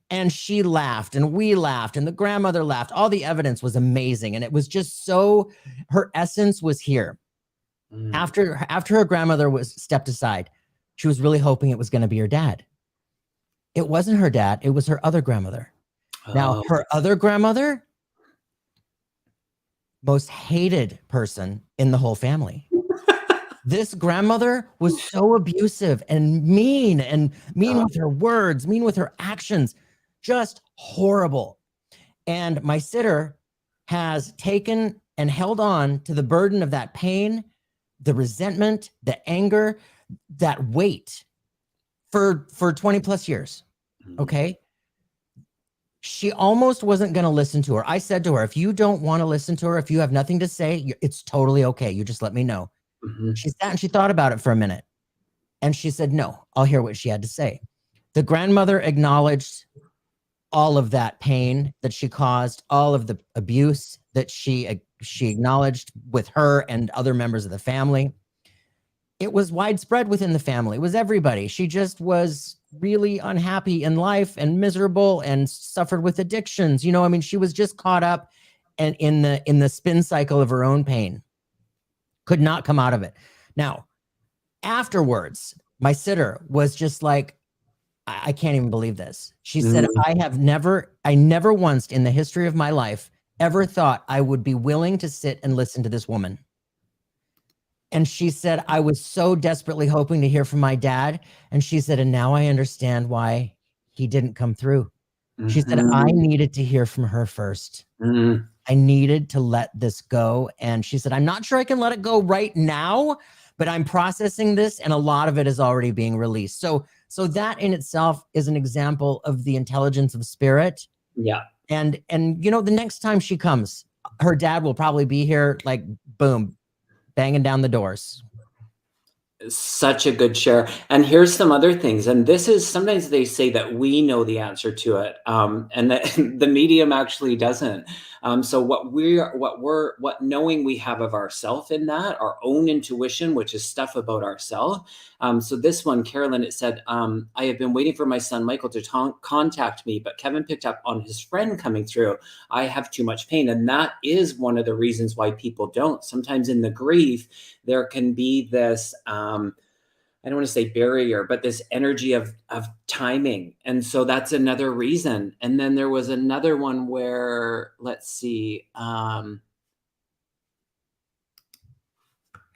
And she laughed, and we laughed, and the grandmother laughed. All the evidence was amazing. And it was just so, her essence was here. After her grandmother was stepped aside, she was really hoping it was going to be her dad. It wasn't her dad. It was her other grandmother. Now, her other grandmother, most hated person in the whole family. This grandmother was so abusive and mean with her words, mean with her actions, just horrible. And my sitter has taken and held on to the burden of that pain, the resentment, the anger, that weight for 20 plus years. Okay. She almost wasn't going to listen to her. I said to her, if you don't want to listen to her, if you have nothing to say, it's totally okay. You just let me know. She sat and she thought about it for a minute. And she said, no, I'll hear what she had to say. The grandmother acknowledged all of that pain that she caused, all of the abuse that she acknowledged with her and other members of the family. It was widespread within the family. It was everybody. She just was really unhappy in life and miserable and suffered with addictions. You know, I mean, she was just caught up and in the spin cycle of her own pain. Could not come out of it. Now, afterwards, my sitter was just like, I can't even believe this. She said, I never once in the history of my life ever thought I would be willing to sit and listen to this woman. And she said, I was so desperately hoping to hear from my dad. And she said, and now I understand why he didn't come through. She said, I needed to hear from her first. I needed to let this go. And she said, I'm not sure I can let it go right now, but I'm processing this and a lot of it is already being released. So that in itself is an example of the intelligence of spirit. Yeah. And you know, the next time she comes, her dad will probably be here, like, boom, banging down the doors. Such a good share. And here's some other things. And this is, sometimes they say that we know the answer to it, and that the medium actually doesn't. So what knowing we have of ourself in that, our own intuition, which is stuff about ourself. So this one, Carolyn, it said, I have been waiting for my son Michael to contact me, but Kevin picked up on his friend coming through. I have too much pain. And that is one of the reasons why people don't. Sometimes in the grief, there can be this, I don't want to say barrier, but this energy of timing. And so that's another reason. And then there was another one where, let's see.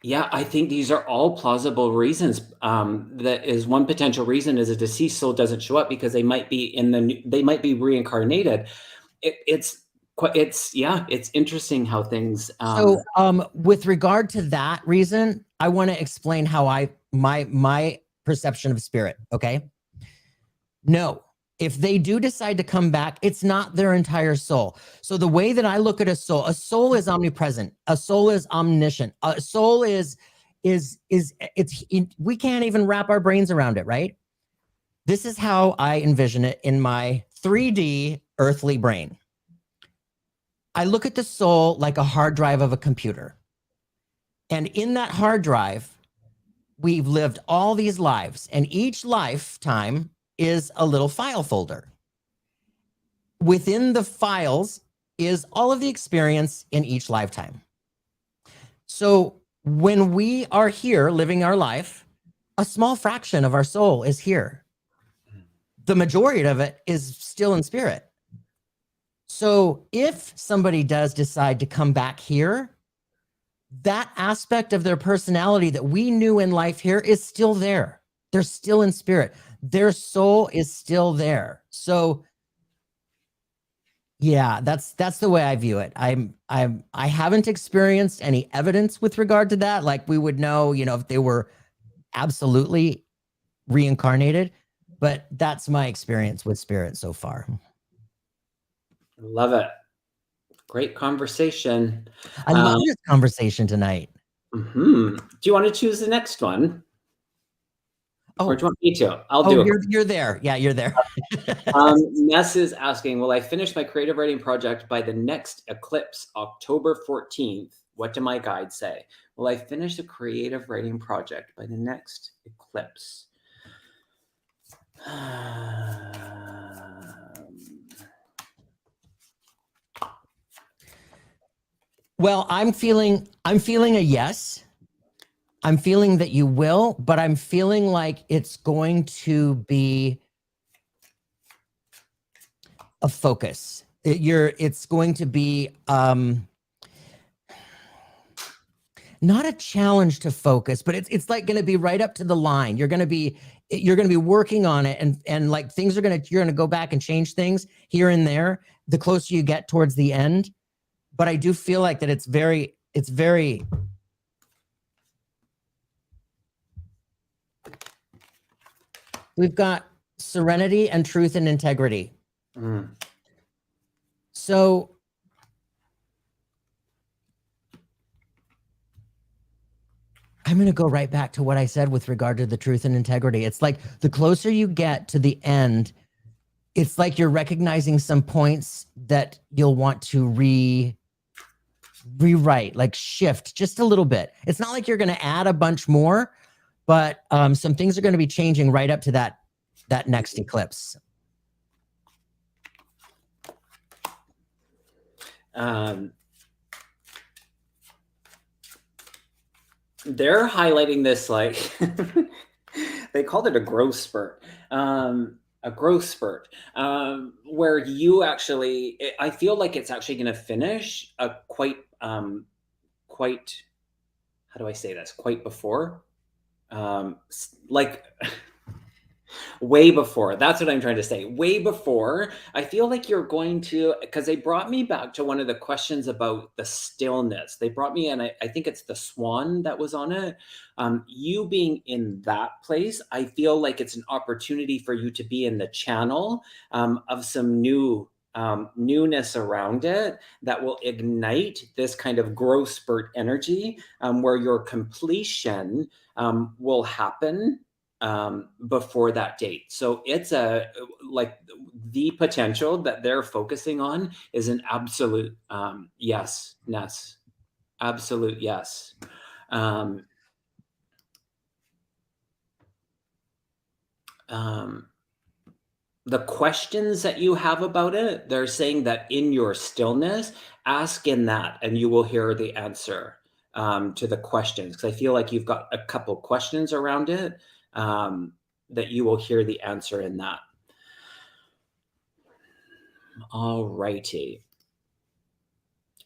Yeah, I think these are all plausible reasons. That is one potential reason is a deceased soul doesn't show up because they might be they might be reincarnated. It's interesting how things. So with regard to that reason, I want to explain how my perception of spirit. Okay. No, if they do decide to come back, it's not their entire soul. So the way that I look at a soul is omnipresent. A soul is omniscient. A soul we can't even wrap our brains around it, right? This is how I envision it in my 3D earthly brain. I look at the soul like a hard drive of a computer. And in that hard drive, we've lived all these lives, and each lifetime is a little file folder. Within the files is all of the experience in each lifetime. So when we are here living our life, a small fraction of our soul is here. The majority of it is still in spirit. So if somebody does decide to come back here, that aspect of their personality that we knew in life here is still there. They're still in spirit. Their soul is still there. So yeah, that's the way I view it. I haven't experienced any evidence with regard to that. Like we would know, you know, if they were absolutely reincarnated, but that's my experience with spirit so far. Love it. Great conversation. I love this conversation tonight. Do you want to choose the next one? Oh, or do you want me to? I'll do it. You're there. Yeah, you're there. Ness is asking, will I finish my creative writing project by the next eclipse, October 14th? What do my guides say? Will I finish the creative writing project by the next eclipse? Well, I'm feeling a yes. I'm feeling that you will, but I'm feeling like it's going to be a focus. It's going to be not a challenge to focus, but it's like going to be right up to the line. You're going to be working on it, and like you're going to go back and change things here and there the closer you get towards the end. But I do feel like that it's very We've got serenity and truth and integrity. So I'm going to go right back to what I said with regard to the truth and integrity. It's like the closer you get to the end, it's like you're recognizing some points that you'll want to rewrite, like shift just a little bit. It's not like you're going to add a bunch more, but some things are going to be changing right up to that next eclipse. They're highlighting this like they called it a growth spurt. A growth spurt, where you actually, I feel like it's actually going to finish a quite, how do I say this? Quite before, like way before. That's what I'm trying to say. Way before. I feel like you're going to, because they brought me back to one of the questions about the stillness. They brought me in, I think it's the swan that was on it. You being in that place, I feel like it's an opportunity for you to be in the channel of some newness around it that will ignite this kind of growth spurt energy, where your completion will happen before that date. So it's like the potential that they're focusing on is an absolute yes, Ness. Absolute yes. The questions that you have about it, they're saying that in your stillness, ask in that and you will hear the answer to the questions. Because I feel like you've got a couple questions around it that you will hear the answer in that. All righty.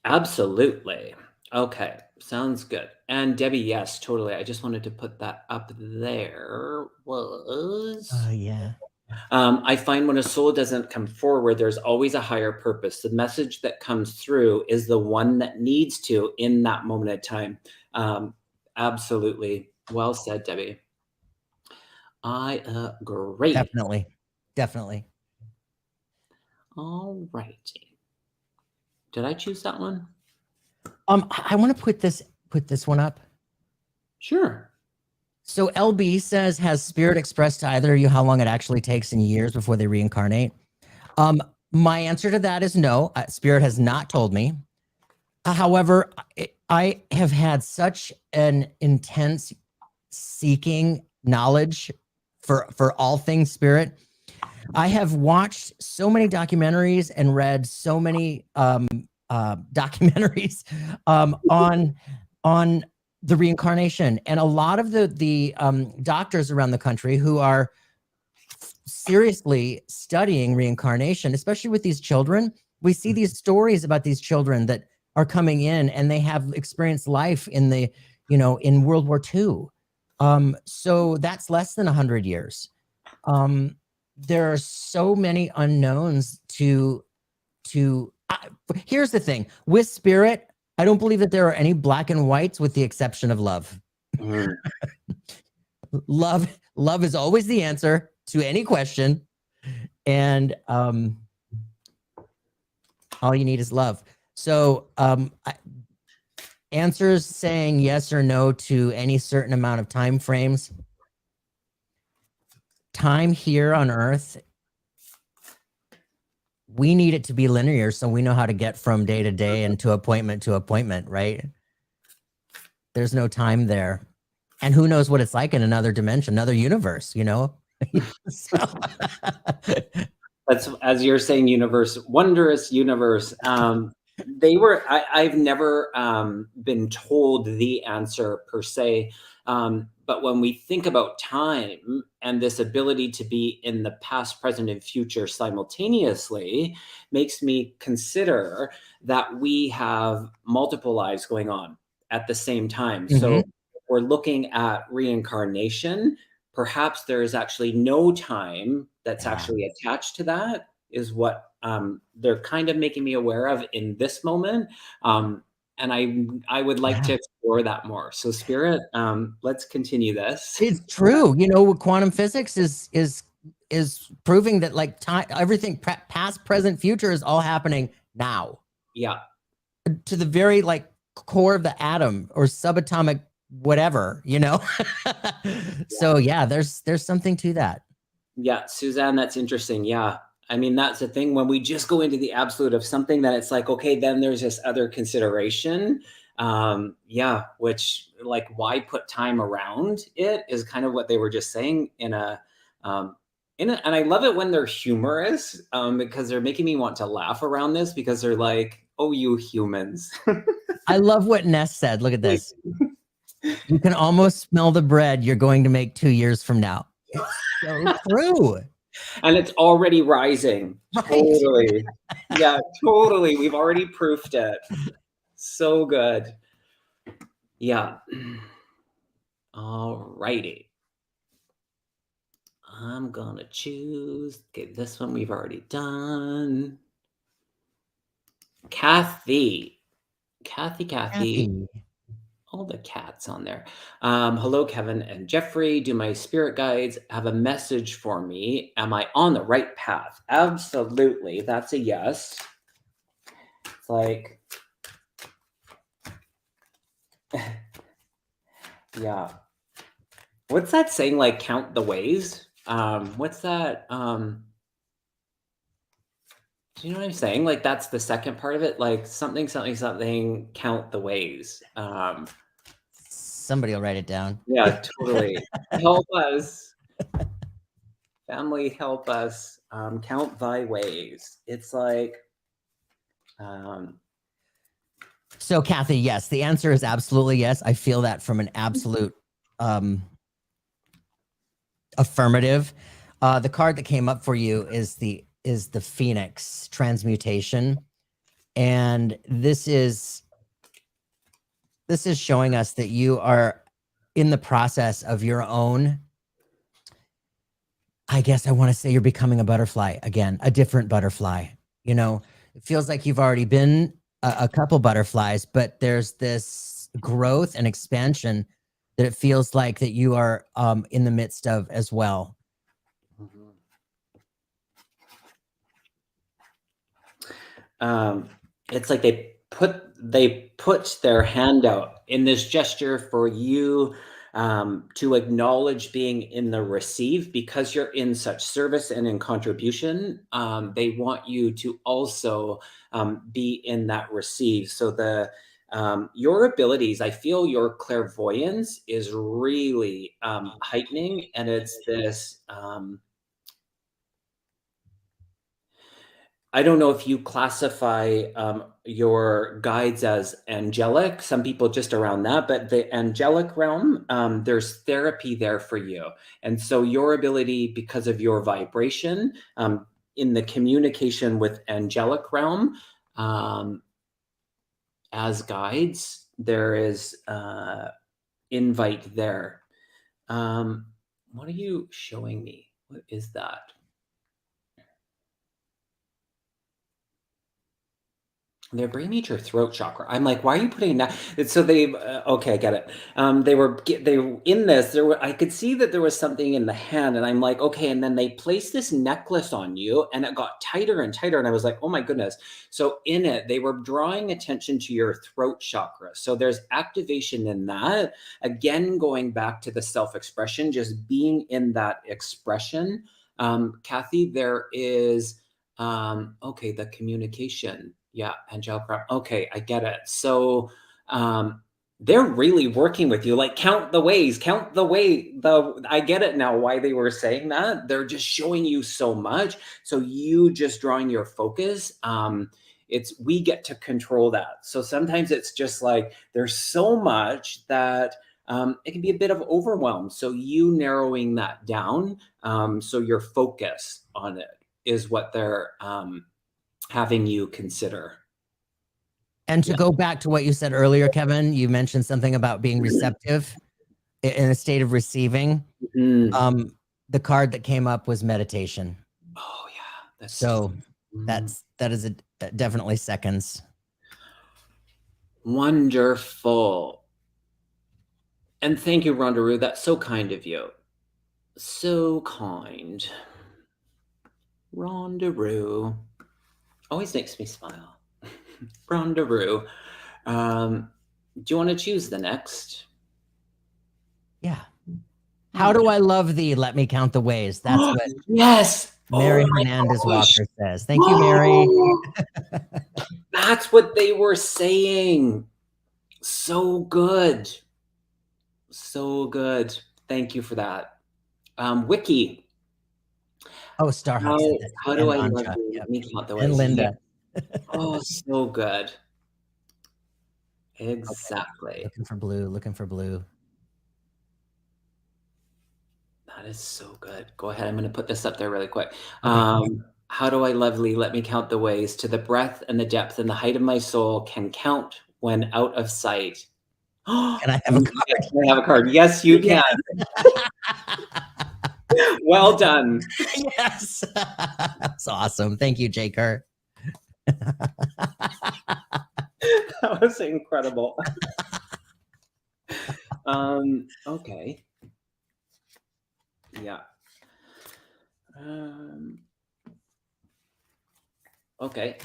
Absolutely. Okay, sounds good. And Debbie, yes, totally. I just wanted to put that up there. Yeah. I find when a soul doesn't come forward, there's always a higher purpose. The message that comes through is the one that needs to in that moment of time. Absolutely. Well said, Debbie. I agree. Definitely. All righty. Did I choose that one? I want to put this one up. Sure. So LB says, has spirit expressed to either of you how long it actually takes in years before they reincarnate? My answer to that is no. Spirit has not told me. However, I have had such an intense seeking knowledge for all things spirit. I have watched so many documentaries and read so many documentaries on the reincarnation, and a lot of the doctors around the country who are seriously studying reincarnation, especially with these children. We see these stories about these children that are coming in and they have experienced life in the, in World War II. So that's less than 100 years. There are so many unknowns here's the thing with spirit. I don't believe that there are any black and whites with the exception of love. Love is always the answer to any question. And all you need is love. So answers saying yes or no to any certain amount of time frames. Time here on Earth, we need it to be linear so we know how to get from day to day and to appointment, right? There's no time there. And who knows what it's like in another dimension, another universe, So. That's, as you're saying, universe, wondrous universe. I've never been told the answer per se. But when we think about time and this ability to be in the past, present, and future simultaneously, makes me consider that we have multiple lives going on at the same time. Mm-hmm. So if we're looking at reincarnation, perhaps there is actually no time that's actually attached to that, is what they're kind of making me aware of in this moment. and I would like to Yeah. explore that more. So Spirit, let's continue this. It's true. You know, quantum physics is proving that like time, everything past, present, future is all happening now Yeah. to the very like core of the atom or subatomic whatever, you know. So yeah, there's something to that. Yeah, Suzanne, that's interesting. Yeah. I mean, that's the thing when we just go into the absolute of something, that it's like, okay, then there's this other consideration. Yeah, which like why put time around it is kind of what they were just saying um, and I love it when they're humorous, because they're making me want to laugh around this because they're like, oh, you humans. I love what Ness said. Look at this. You can almost smell the bread you're going to make 2 years from now. It's so true. And it's already rising. Right. Totally. Yeah, totally. We've already proofed it. So good. Yeah. All righty. I'm gonna choose. Okay, this one we've already done. Kathy. Kathy. All the cats on there. Hello, Kevin and Jeffrey. Do my spirit guides have a message for me? Am I on the right path? Absolutely. That's a yes. It's like, yeah. What's that saying? Like, count the ways? What's that? Do you know what I'm saying? Like, that's the second part of it. Like, something, something, something, count the ways. Somebody will write it down. Yeah, totally. Help us. Family, help us. Count thy ways. It's like, so Kathy, yes, the answer is absolutely yes. I feel that from an absolute affirmative. The card that came up for you is the Phoenix transmutation, and this is showing us that you are in the process of your own, I guess I want to say you're becoming a butterfly again, a different butterfly. You know, it feels like you've already been a couple butterflies, but there's this growth and expansion that it feels like that you are in the midst of as well. it's like they put their hand out in this gesture for you, to acknowledge being in the receive, because you're in such service and in contribution. They want you to also be in that receive. So your abilities, I feel your clairvoyance is really heightening, and it's this. I don't know if you classify your guides as angelic. Some people just around that, but the angelic realm, there's therapy there for you. And so your ability, because of your vibration, in the communication with angelic realm, as guides, there is invite there. What are you showing me? What is that? They're bringing me to your throat chakra. I'm like, why are you putting that? So they, okay, I get it. They were in this. I could see that there was something in the hand, and I'm like, okay. And then they placed this necklace on you, and it got tighter and tighter. And I was like, oh my goodness. So in it, they were drawing attention to your throat chakra. So there's activation in that. Again, going back to the self-expression, just being in that expression. Kathy, there is, okay, the communication. Yeah, angelic realm. Okay, I get it. So they're really working with you. Like, count the ways, count the way. I get it now why they were saying that. They're just showing you so much. So you just drawing your focus. We get to control that. So sometimes it's just like there's so much that it can be a bit of overwhelm. So you narrowing that down. So your focus on it is what they're having you consider. And to go back to what you said earlier, Kevin, you mentioned something about being receptive in a state of receiving. Mm. The card that came up was meditation. Oh yeah. That is definitely seconds. Wonderful. And thank you, Rondaroo. That's so kind of you. So kind. Rondaroo. Always makes me smile. Rondaroo. Do you want to choose the next? Yeah. How do I love thee? Let me count the ways. That's what yes. Mary Hernandez Walker says. Thank you, Mary. That's what they were saying. So good. So good. Thank you for that. Wiki. Oh, Starhawk said that. How do I love you? Yep. Let me count the And ways. Linda. Oh, so good. Exactly. Okay. Looking for blue. Looking for blue. That is so good. Go ahead. I'm going to put this up there really quick. Okay. How do I lovely? Let me count the ways to the breadth and the depth and the height of my soul can count when out of sight. Can I have a card? Can I have a card? Yes, you can. Well done. Yes. That's awesome. Thank you, Jay Kerr. That was incredible. Okay. Yeah. Okay.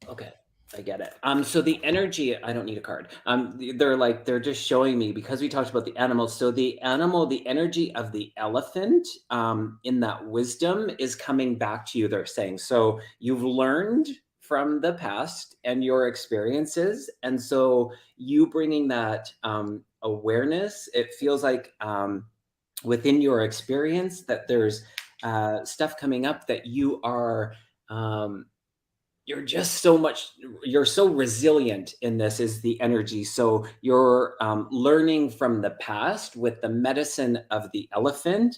Okay. I get it. So the energy, I don't need a card. They're just showing me because we talked about the animals. So the energy of the elephant, in that wisdom is coming back to you, they're saying. So you've learned from the past and your experiences. And so you bringing that, awareness, it feels like, within your experience that there's, stuff coming up that you are, you're so resilient in this is the energy. So you're, learning from the past with the medicine of the elephant,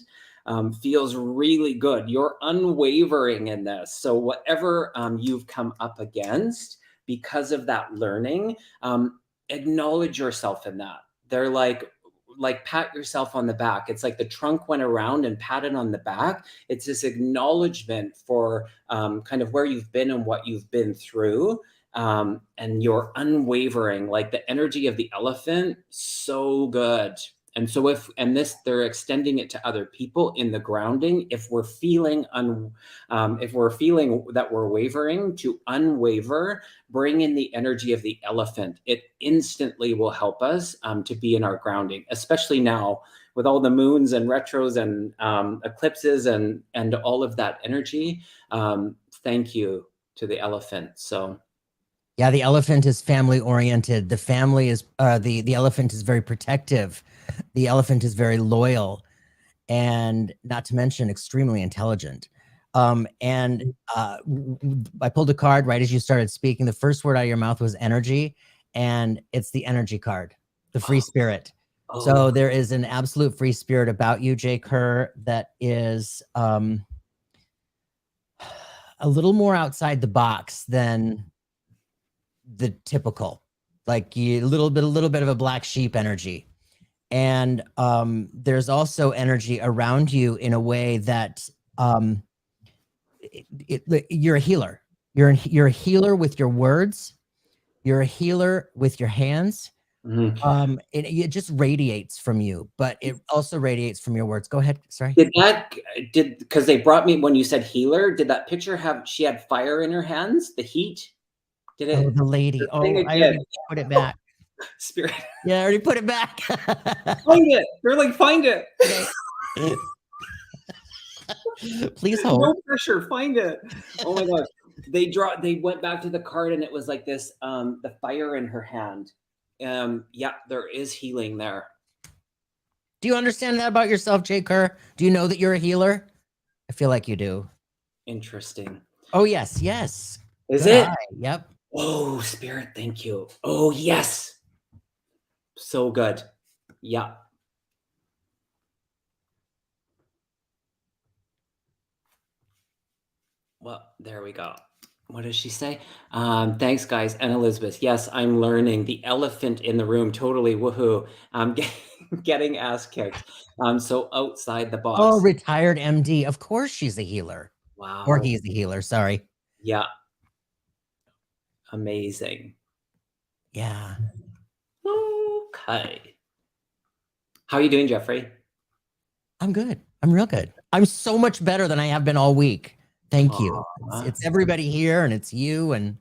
feels really good. You're unwavering in this. So whatever, you've come up against because of that learning, acknowledge yourself in that. They're like pat yourself on the back. It's like the trunk went around and patted on the back. It's this acknowledgement for, kind of where you've been and what you've been through, and you're unwavering, like the energy of the elephant. So good. And so they're extending it to other people in the grounding. If we're feeling that we're wavering, to unwaver, bring in the energy of the elephant. It instantly will help us, to be in our grounding, especially now with all the moons and retros and, eclipses and all of that energy. Thank you to the elephant. So yeah, the elephant is family oriented. The family is the elephant is very protective. The elephant is very loyal, and not to mention extremely intelligent. And I pulled a card right as you started speaking. The first word out of your mouth was energy, and it's the energy card, the free spirit. So there is an absolute free spirit about you, Jay Kerr, that is a little more outside the box than the typical, like a little bit of a black sheep energy. And there's also energy around you in a way that you're a healer. You're a healer with your words. You're a healer with your hands. It just radiates from you, but it also radiates from your words. Go ahead. Sorry. Because they brought me, when you said healer, did that picture she had fire in her hands, the heat? Did it? Oh, the lady. The Oh, thing I already put it back. Spirit. Yeah, I already put it back. Find it. They're like, find it. Please hold. No pressure. Find it. Oh my gosh. They went back to the card and it was like this, the fire in her hand. Yeah, there is healing there. Do you understand that about yourself, Jay Kerr? Do you know that you're a healer? I feel like you do. Interesting. Oh, yes. Yes. Is it? Yep. Oh, Spirit, thank you. Oh, yes. So good. Yeah. Well, there we go. What does she say? Thanks, guys. And Elizabeth, yes, I'm learning. The elephant in the room, totally woohoo. Getting ass kicked. So outside the box. Oh, retired MD. Of course she's a healer. Wow. Or he's a healer, sorry. Yeah. Amazing. Yeah. Okay. How are you doing, Jeffrey? I'm good. I'm real good. I'm so much better than I have been all week. Thank you. It's everybody here and it's you and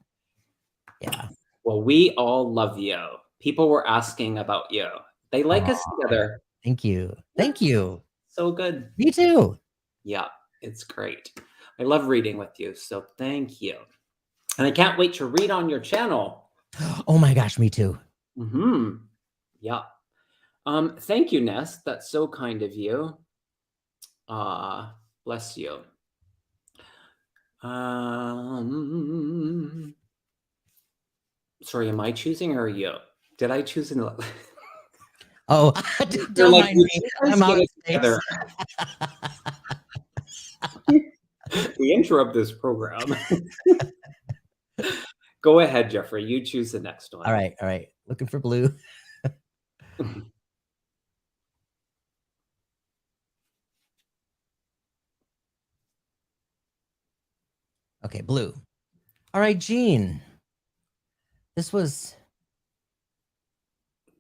yeah. Well, we all love you. People were asking about you. They like us together. Thank you. Thank you. So good. Me too. Yeah, it's great. I love reading with you, so thank you. And I can't wait to read on your channel. Oh my gosh, me too. Yeah. Thank you, Ness. That's so kind of you. Bless you. Sorry, am I choosing or are you? Did I choose an Oh, don't like, mind me. I'm out of space. We interrupt this program. Go ahead, Jeffrey. You choose the next one. All right. All right. Looking for blue. Okay, blue. All right, Jean. This was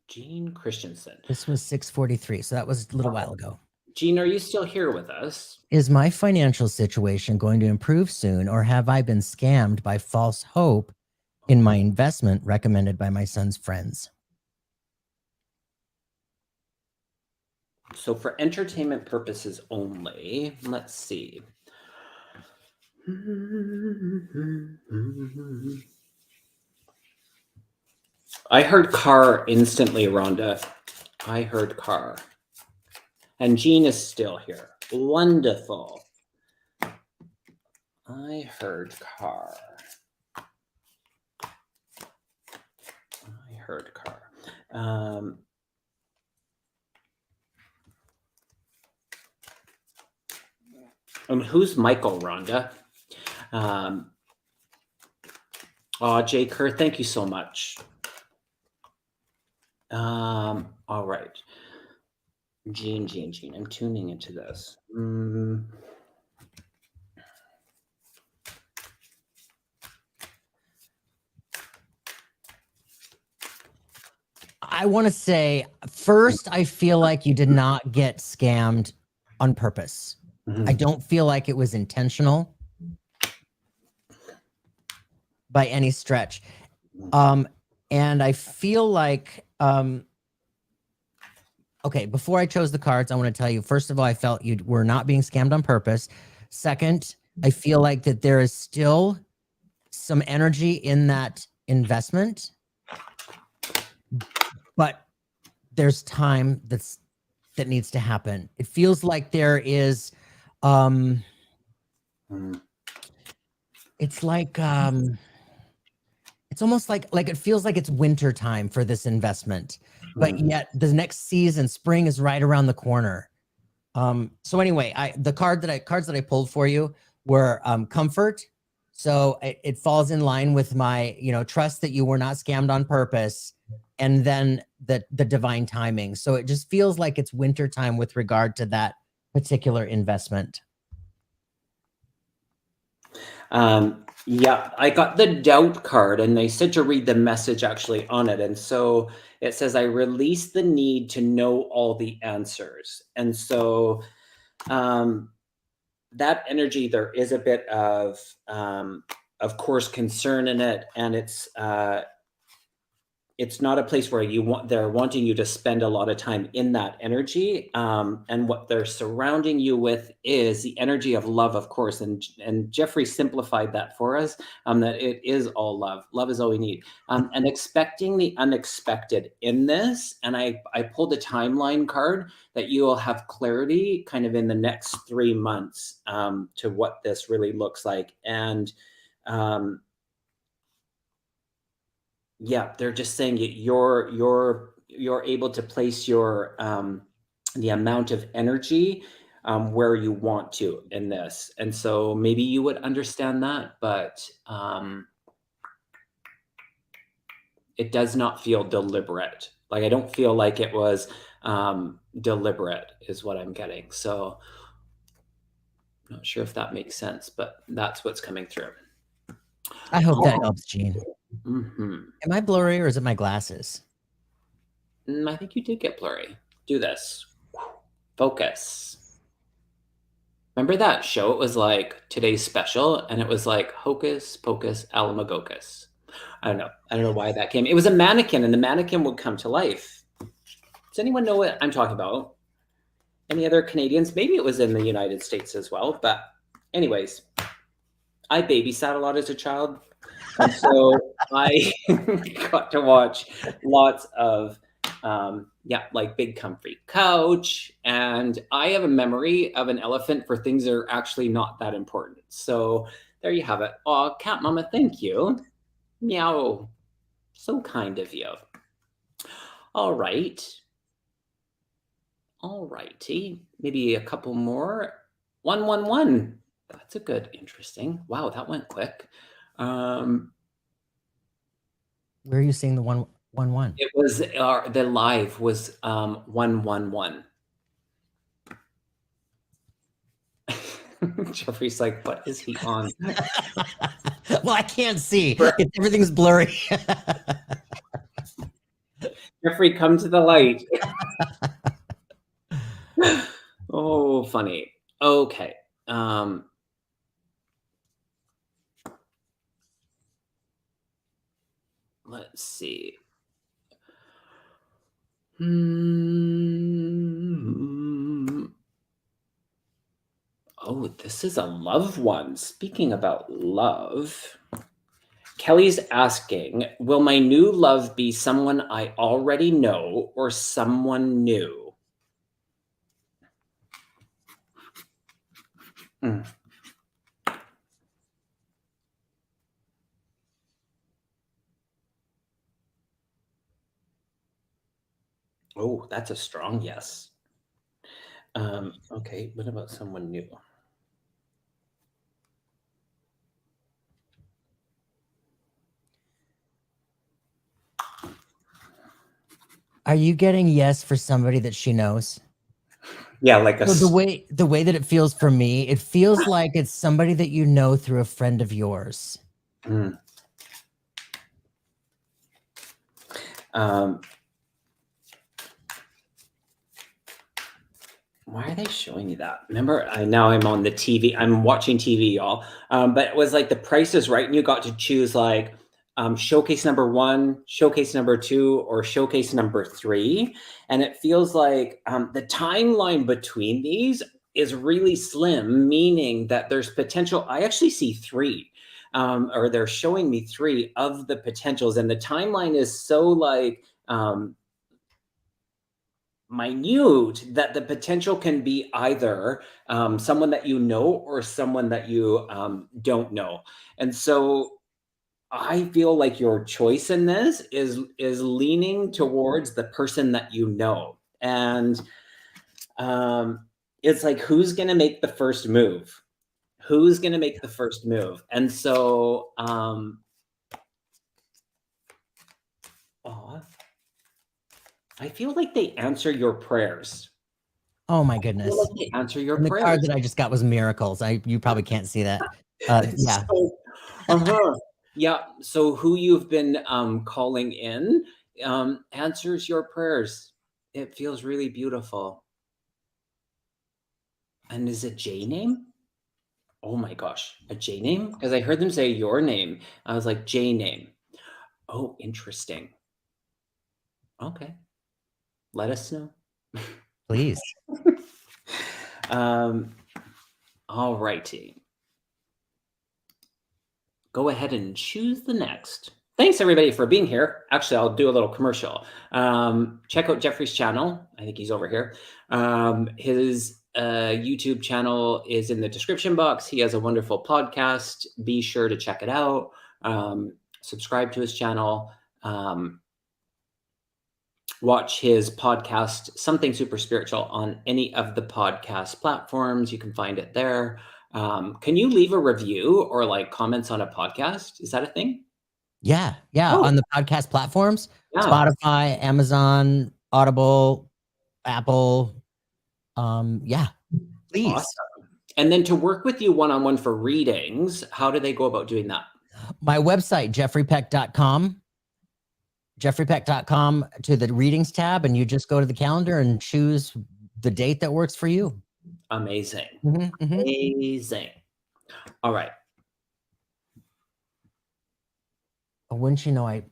Jean Christensen. This was 6:43, so that was a little while ago. Jean, are you still here with us? Is my financial situation going to improve soon, or have I been scammed by false hope in my investment recommended by my son's friends? So for entertainment purposes only, let's see. I heard car instantly, Rhonda. I heard car. And Jean is still here. Wonderful. I heard car. I heard car. Who's Michael, Rhonda? Jay Kerr, thank you so much. All right. Jean, I'm tuning into this. I want to say, first, I feel like you did not get scammed on purpose. I don't feel like it was intentional by any stretch. And I feel like, okay, before I chose the cards, I want to tell you, first of all, I felt you were not being scammed on purpose. Second, I feel like that there is still some energy in that investment, but there's time that needs to happen. It feels like there is, it's like, it's almost like it feels like it's winter time for this investment, but yet the next season, spring, is right around the corner. So anyway, the cards that I pulled for you were comfort. So it falls in line with my, trust that you were not scammed on purpose, and then the divine timing. So it just feels like it's winter time with regard to that particular investment. Yeah, I got the doubt card and they said to read the message actually on it. And so it says, I release the need to know all the answers. And so that energy, there is a bit of course, concern in it. And it's not a place where they're wanting you to spend a lot of time in that energy. And what they're surrounding you with is the energy of love, of course. And Jeffrey simplified that for us, that it is all love. Love is all we need. And expecting the unexpected in this. And I pulled a timeline card that you will have clarity kind of in the next 3 months to what this really looks like. And yeah, they're just saying you're able to place your the amount of energy where you want to in this, and so maybe you would understand that, but it does not feel deliberate. Like I don't feel like it was deliberate, is what I'm getting. So, not sure if that makes sense, but that's what's coming through. I hope that helps, Jean. Mm-hmm. Am I blurry or is it my glasses? I think you did get blurry. Do this. Focus. Remember that show? It was like Today's Special, and it was like Hocus Pocus Alamogocus. I don't know. I don't know why that came. It was a mannequin, and the mannequin would come to life. Does anyone know what I'm talking about? Any other Canadians? Maybe it was in the United States as well. But anyways, I babysat a lot as a child. And so I got to watch lots of, like Big Comfy Couch. And I have a memory of an elephant for things that are actually not that important. So there you have it. Oh, Cat Mama, thank you. Meow. So kind of you. All right. All righty. Maybe a couple more. 111. That's a good, interesting. Wow, that went quick. Where are you seeing the 111? It was the live was 111. Jeffrey's like, what is he on? Well, I can't see. Everything's blurry. Jeffrey, come to the light. Oh, funny. Okay. Let's see. Oh, this is a loved one. Speaking about love, Kelly's asking, will my new love be someone I already know or someone new? Mm. Oh, that's a strong yes. Okay, what about someone new? Are you getting yes for somebody that she knows? Yeah, like a So the way that it feels for me, it feels like it's somebody that you know through a friend of yours. Mm. Why are they showing me that? Remember, now I'm on the TV. I'm watching TV, y'all. But it was like the Price is Right, and you got to choose like showcase number 1, showcase number 2, or showcase number 3. And it feels like the timeline between these is really slim, meaning that there's potential. I actually see 3, or they're showing me 3 of the potentials, and the timeline is so like minute that the potential can be either someone that you know or someone that you don't know. And so I feel like your choice in this is leaning towards the person that you know. And it's like, who's going to make the first move? Who's going to make the first move? And so I feel like they answer your prayers. Oh my goodness. I feel like they answer your And the prayers. card that I just got was miracles. You probably can't see that. Yeah. So, yeah. So who you've been calling in answers your prayers. It feels really beautiful. And is it J name? Oh my gosh, a J name? Because I heard them say your name. I was like, J name. Oh, interesting. Okay. Let us know. Please. All righty. Go ahead and choose the next. Thanks everybody for being here. Actually, I'll do a little commercial. Check out Jeffrey's channel. I think he's over here. His YouTube channel is in the description box. He has a wonderful podcast. Be sure to check it out. Subscribe to his channel. Watch his podcast, Something Super Spiritual, on any of the podcast platforms. You can find it there. Can you leave a review or like comments on a podcast? Is that a thing? Yeah. Oh. On the podcast platforms, Yeah. Spotify, Amazon, Audible, Apple. Yeah, please. Awesome. And then to work with you one-on-one for readings, how do they go about doing that? My website, jeffreypeck.com, jeffreypeck.com to the readings tab, and you just go to the calendar and choose the date that works for you. Amazing. Mm-hmm, mm-hmm. Amazing. All right. Oh, wouldn't you know, I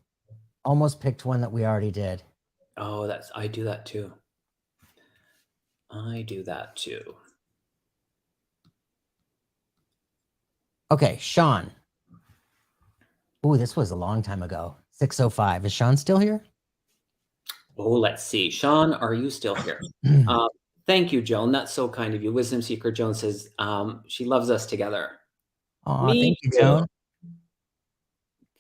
almost picked one that we already did. Oh, I do that too. I do that too. Okay, Sean. Oh, this was a long time ago. 6:05. Is Sean still here? Oh, let's see. Sean, are you still here? Thank you, Joan. That's so kind of you. Wisdom Seeker Joan says she loves us together. Oh, Me thank you, too. Joan.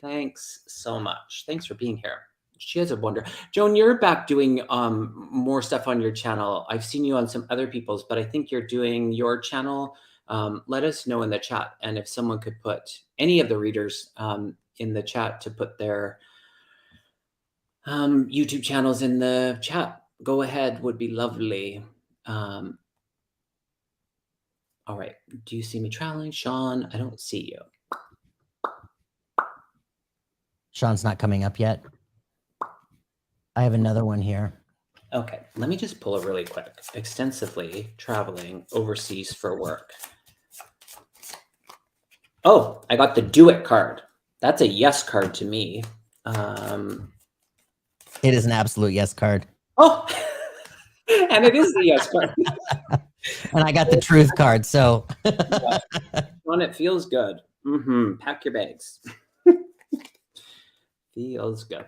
Thanks so much. Thanks for being here. She has a wonder. Joan, you're back doing more stuff on your channel. I've seen you on some other people's, but I think you're doing your channel. Let us know in the chat. And if someone could put any of the readers in the chat to put their YouTube channels in the chat, go ahead, would be lovely. All right. Do you see me traveling? Sean, I don't see you. Sean's not coming up yet. I have another one here. Okay, let me just pull it really quick. Extensively traveling overseas for work. Oh, I got the do it card. That's a yes card to me. It is an absolute yes card. Oh, and it is the yes card. And I got the truth card, so. Yeah. When it feels good. Pack your bags. Feels good.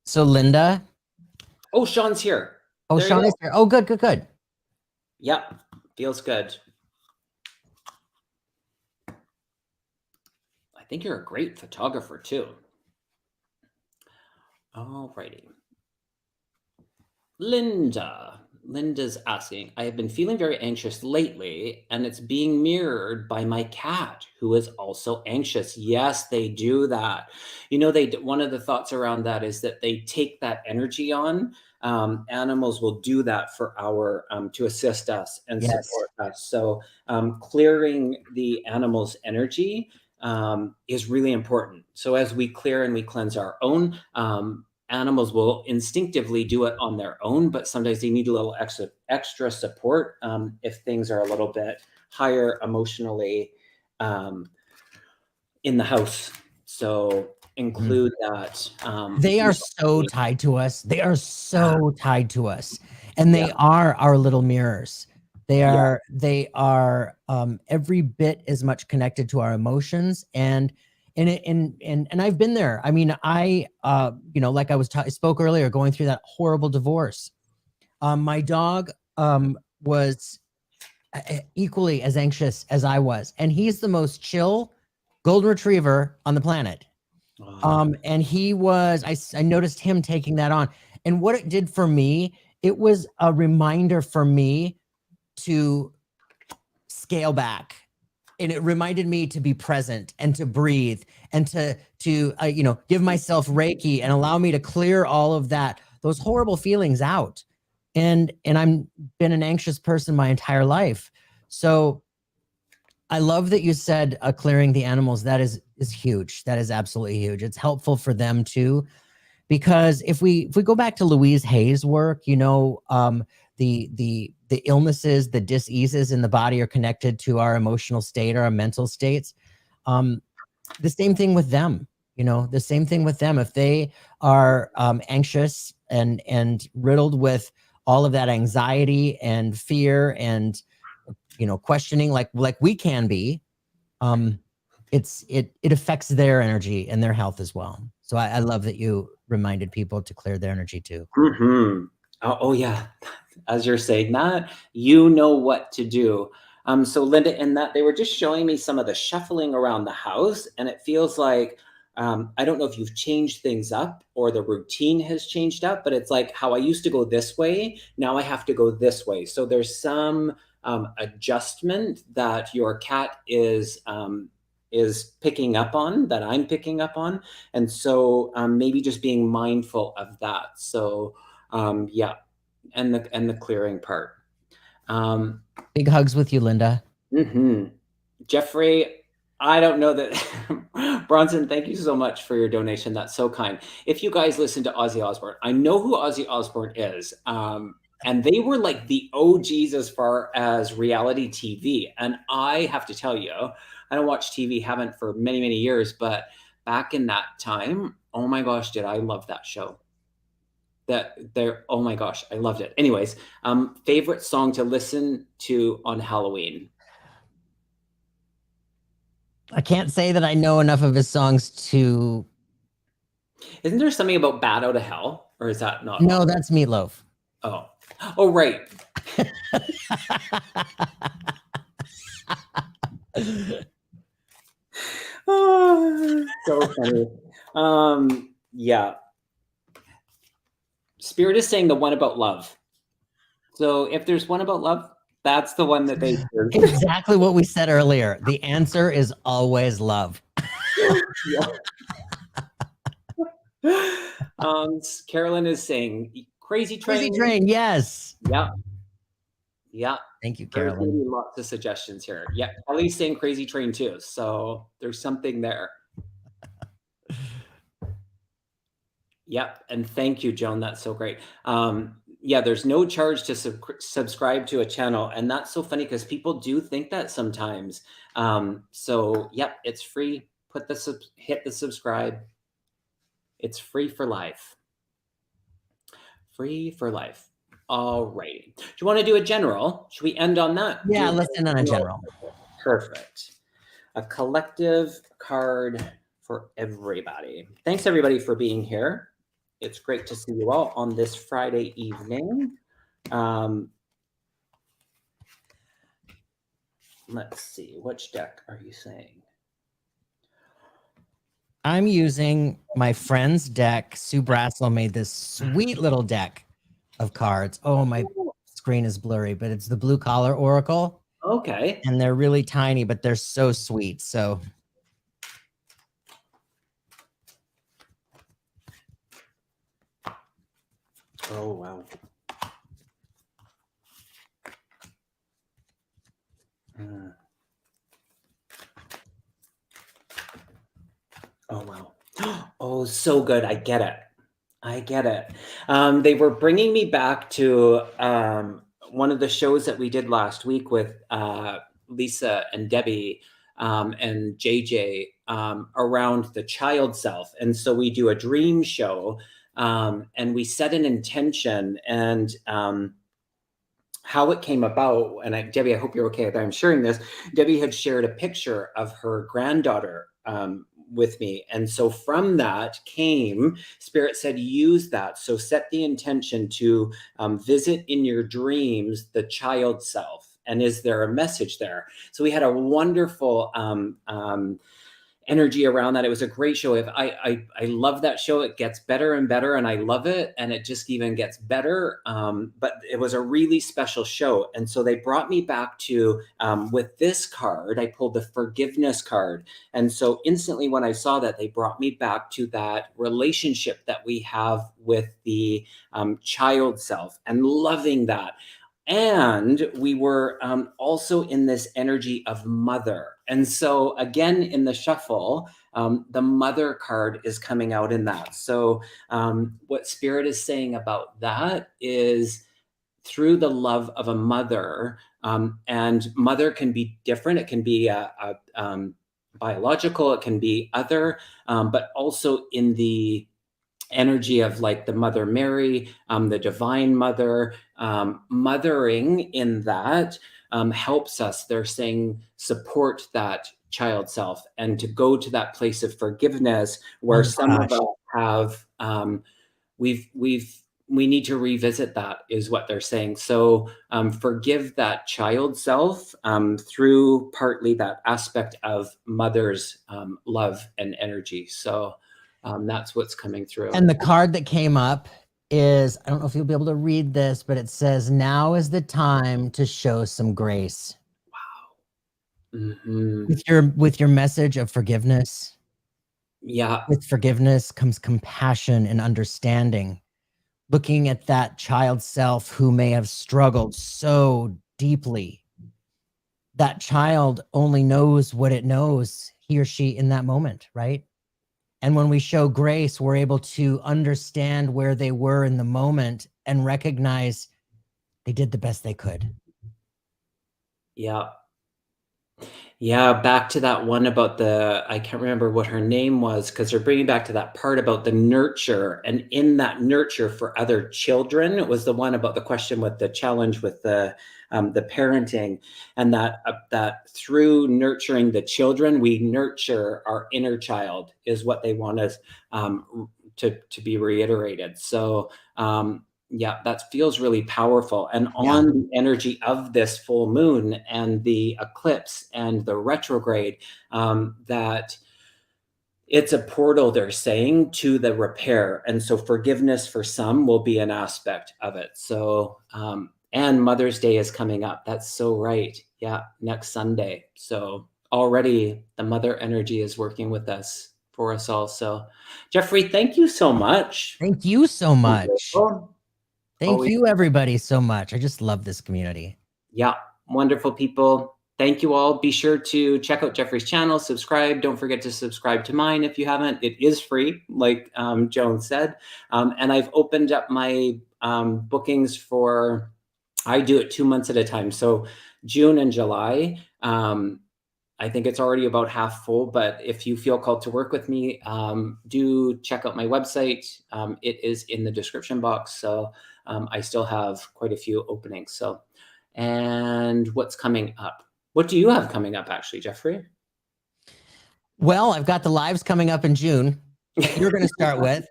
So Linda. Oh, Sean's here. Oh, There Sean is here. Oh, good, good, good. Yep, feels good. I think you're a great photographer too. All righty. Linda's asking, I have been feeling very anxious lately, and it's being mirrored by my cat, who is also anxious. Yes, they do that. You know, one of the thoughts around that is that they take that energy on. Animals will do that for our to assist us and support us. So clearing the animal's energy is really important. So as we clear and we cleanse our own, animals will instinctively do it on their own, but sometimes they need a little extra support if things are a little bit higher emotionally in the house. So include that. They are so tied to us. They are so tied to us, and they are our little mirrors. They are every bit as much connected to our emotions, and I've been there. I mean, like I spoke earlier, going through that horrible divorce. My dog was equally as anxious as I was, and he's the most chill golden retriever on the planet. And he was, I noticed him taking that on. And what it did for me, it was a reminder for me to scale back. And it reminded me to be present and to breathe and to give myself Reiki and allow me to clear all of those horrible feelings out. And I'm been an anxious person my entire life. So I love that you said clearing the animals. That is huge. That is absolutely huge. It's helpful for them too, because if we go back to Louise Hay's work, the illnesses, the diseases in the body are connected to our emotional state, our mental states. The same thing with them. The same thing with them. If they are anxious and riddled with all of that anxiety and fear and questioning like we can be, it affects their energy and their health as well. So I love that you reminded people to clear their energy too. Oh yeah, as you're saying that, you know what to do. So Linda, in that they were just showing me some of the shuffling around the house, and it feels like I don't know if you've changed things up or the routine has changed up, but it's like how I used to go this way, now I have to go this way. So there's some adjustment that your cat is picking up on, that I'm picking up on, and so maybe just being mindful of that. So yeah, and the clearing part. Big hugs with you, Linda. Jeffrey, I don't know that Bronson, thank you so much for your donation. That's so kind. If you guys listen to Ozzy Osbourne, I know who Ozzy Osbourne is. And they were like the OGs as far as reality TV. And I have to tell you, I don't watch TV, haven't for many, many years, but back in that time, oh my gosh, did I love that show. Oh my gosh, I loved it. Anyways, favorite song to listen to on Halloween? I can't say that I know enough of his songs to. Isn't there something about Bad Out of Hell? Or is that not? No, that's Meatloaf. Oh, right. Oh, so funny. Yeah. Spirit is saying the one about love. So if there's one about love, that's the one that they hear. Exactly what we said earlier. The answer is always love. Carolyn is saying Crazy Train. Crazy Train, yes. Yeah. Yeah. Thank you, Carolyn. There's lots of suggestions here. Yeah. Ellie's saying Crazy Train too. So there's something there. Yep. And thank you, Joan. That's so great. Yeah, there's no charge to subscribe to a channel. And that's so funny because people do think that sometimes. So yep, it's free. Hit the subscribe. It's free for life. Free for life. All righty. Do you want to do a general? Should we end on that? Yeah, let's end on a general. Perfect. A collective card for everybody. Thanks everybody for being here. It's great to see you all on this Friday evening. Let's see, which deck are you saying? I'm using my friend's deck. Sue Brassel made this sweet little deck of cards. Oh, my screen is blurry, but it's the Blue Collar Oracle. Okay. And they're really tiny, but they're so sweet. So oh, wow. Oh, wow. Oh, so good. I get it. I get it. They were bringing me back to one of the shows that we did last week with Lisa and Debbie and JJ around the child self. And so we do a dream show and we set an intention and how it came about. And Debbie, I hope you're okay that I'm sharing this. Debbie had shared a picture of her granddaughter with me. And so from that came, Spirit said, use that. So set the intention to visit in your dreams the child self. And is there a message there? So we had a wonderful energy around that. It was a great show. I love that show. It gets better and better and I love it. And it just even gets better. But it was a really special show. And so they brought me back to, with this card, I pulled the forgiveness card. And so instantly when I saw that, they brought me back to that relationship that we have with the child self and loving that. And we were also in this energy of mother. And so again, in the shuffle, the mother card is coming out in that. So what Spirit is saying about that is through the love of a mother, and mother can be different. It can be biological, it can be other, but also in the energy of like the Mother Mary, the Divine Mother, mothering in that helps us. They're saying support that child self and to go to that place of forgiveness where some of us have, we need to revisit that is what they're saying. So forgive that child self through partly that aspect of mother's love and energy. So that's what's coming through. And the card that came up is, I don't know if you'll be able to read this, but it says, now is the time to show some grace. Wow. Mm-hmm. With your message of forgiveness. Yeah. With forgiveness comes compassion and understanding. Looking at that child self who may have struggled so deeply. That child only knows what it knows. he or she in that moment, right? And when we show grace, we're able to understand where they were in the moment and recognize they did the best they could. Yeah. Yeah, back to that one about the, I can't remember what her name was, because they're bringing back to that part about the nurture, and in that nurture for other children. It was the one about the question with the challenge with the parenting, and that through nurturing the children, we nurture our inner child, is what they want us to be reiterated. So yeah, that feels really powerful. And on the energy of this full moon and the eclipse and the retrograde, that it's a portal, they're saying, to the repair. And so forgiveness for some will be an aspect of it. So, and Mother's Day is coming up. That's so right. Yeah, next Sunday. So already the mother energy is working with us, for us all. So Jeffrey, thank you so much. Thank you so much. Thank Always. you, everybody, so much. I just love this community. Yeah, wonderful people. Thank you all. Be sure to check out Jeffrey's channel, subscribe. Don't forget to subscribe to mine if you haven't. It is free, like Joan said. And I've opened up my bookings for, I do it 2 months at a time. So June and July, I think it's already about half full, but if you feel called to work with me, do check out my website. It is in the description box. So I still have quite a few openings. So, and what's coming up? What do you have coming up, actually, Jeffrey? Well, I've got the lives coming up in June that you're going to start with.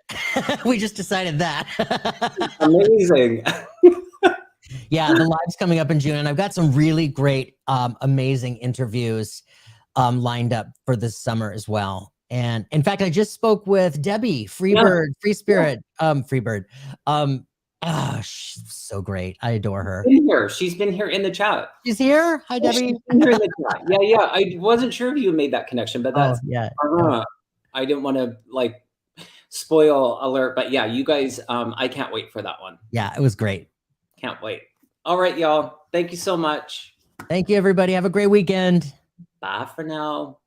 We just decided that. Amazing. Yeah, the live's coming up in June, and I've got some really great, amazing interviews lined up for this summer as well. And in fact, I just spoke with Debbie Freebird, Free Spirit, Freebird. She's so great. I adore her. She's been here in the chat. She's here. Hi, Debbie. She's been here in the chat. Yeah. I wasn't sure if you made that connection, but that's I didn't want to like spoil alert, but yeah, you guys, I can't wait for that one. Yeah, it was great. Can't wait. All right, y'all. Thank you so much. Thank you, everybody. Have a great weekend. Bye for now.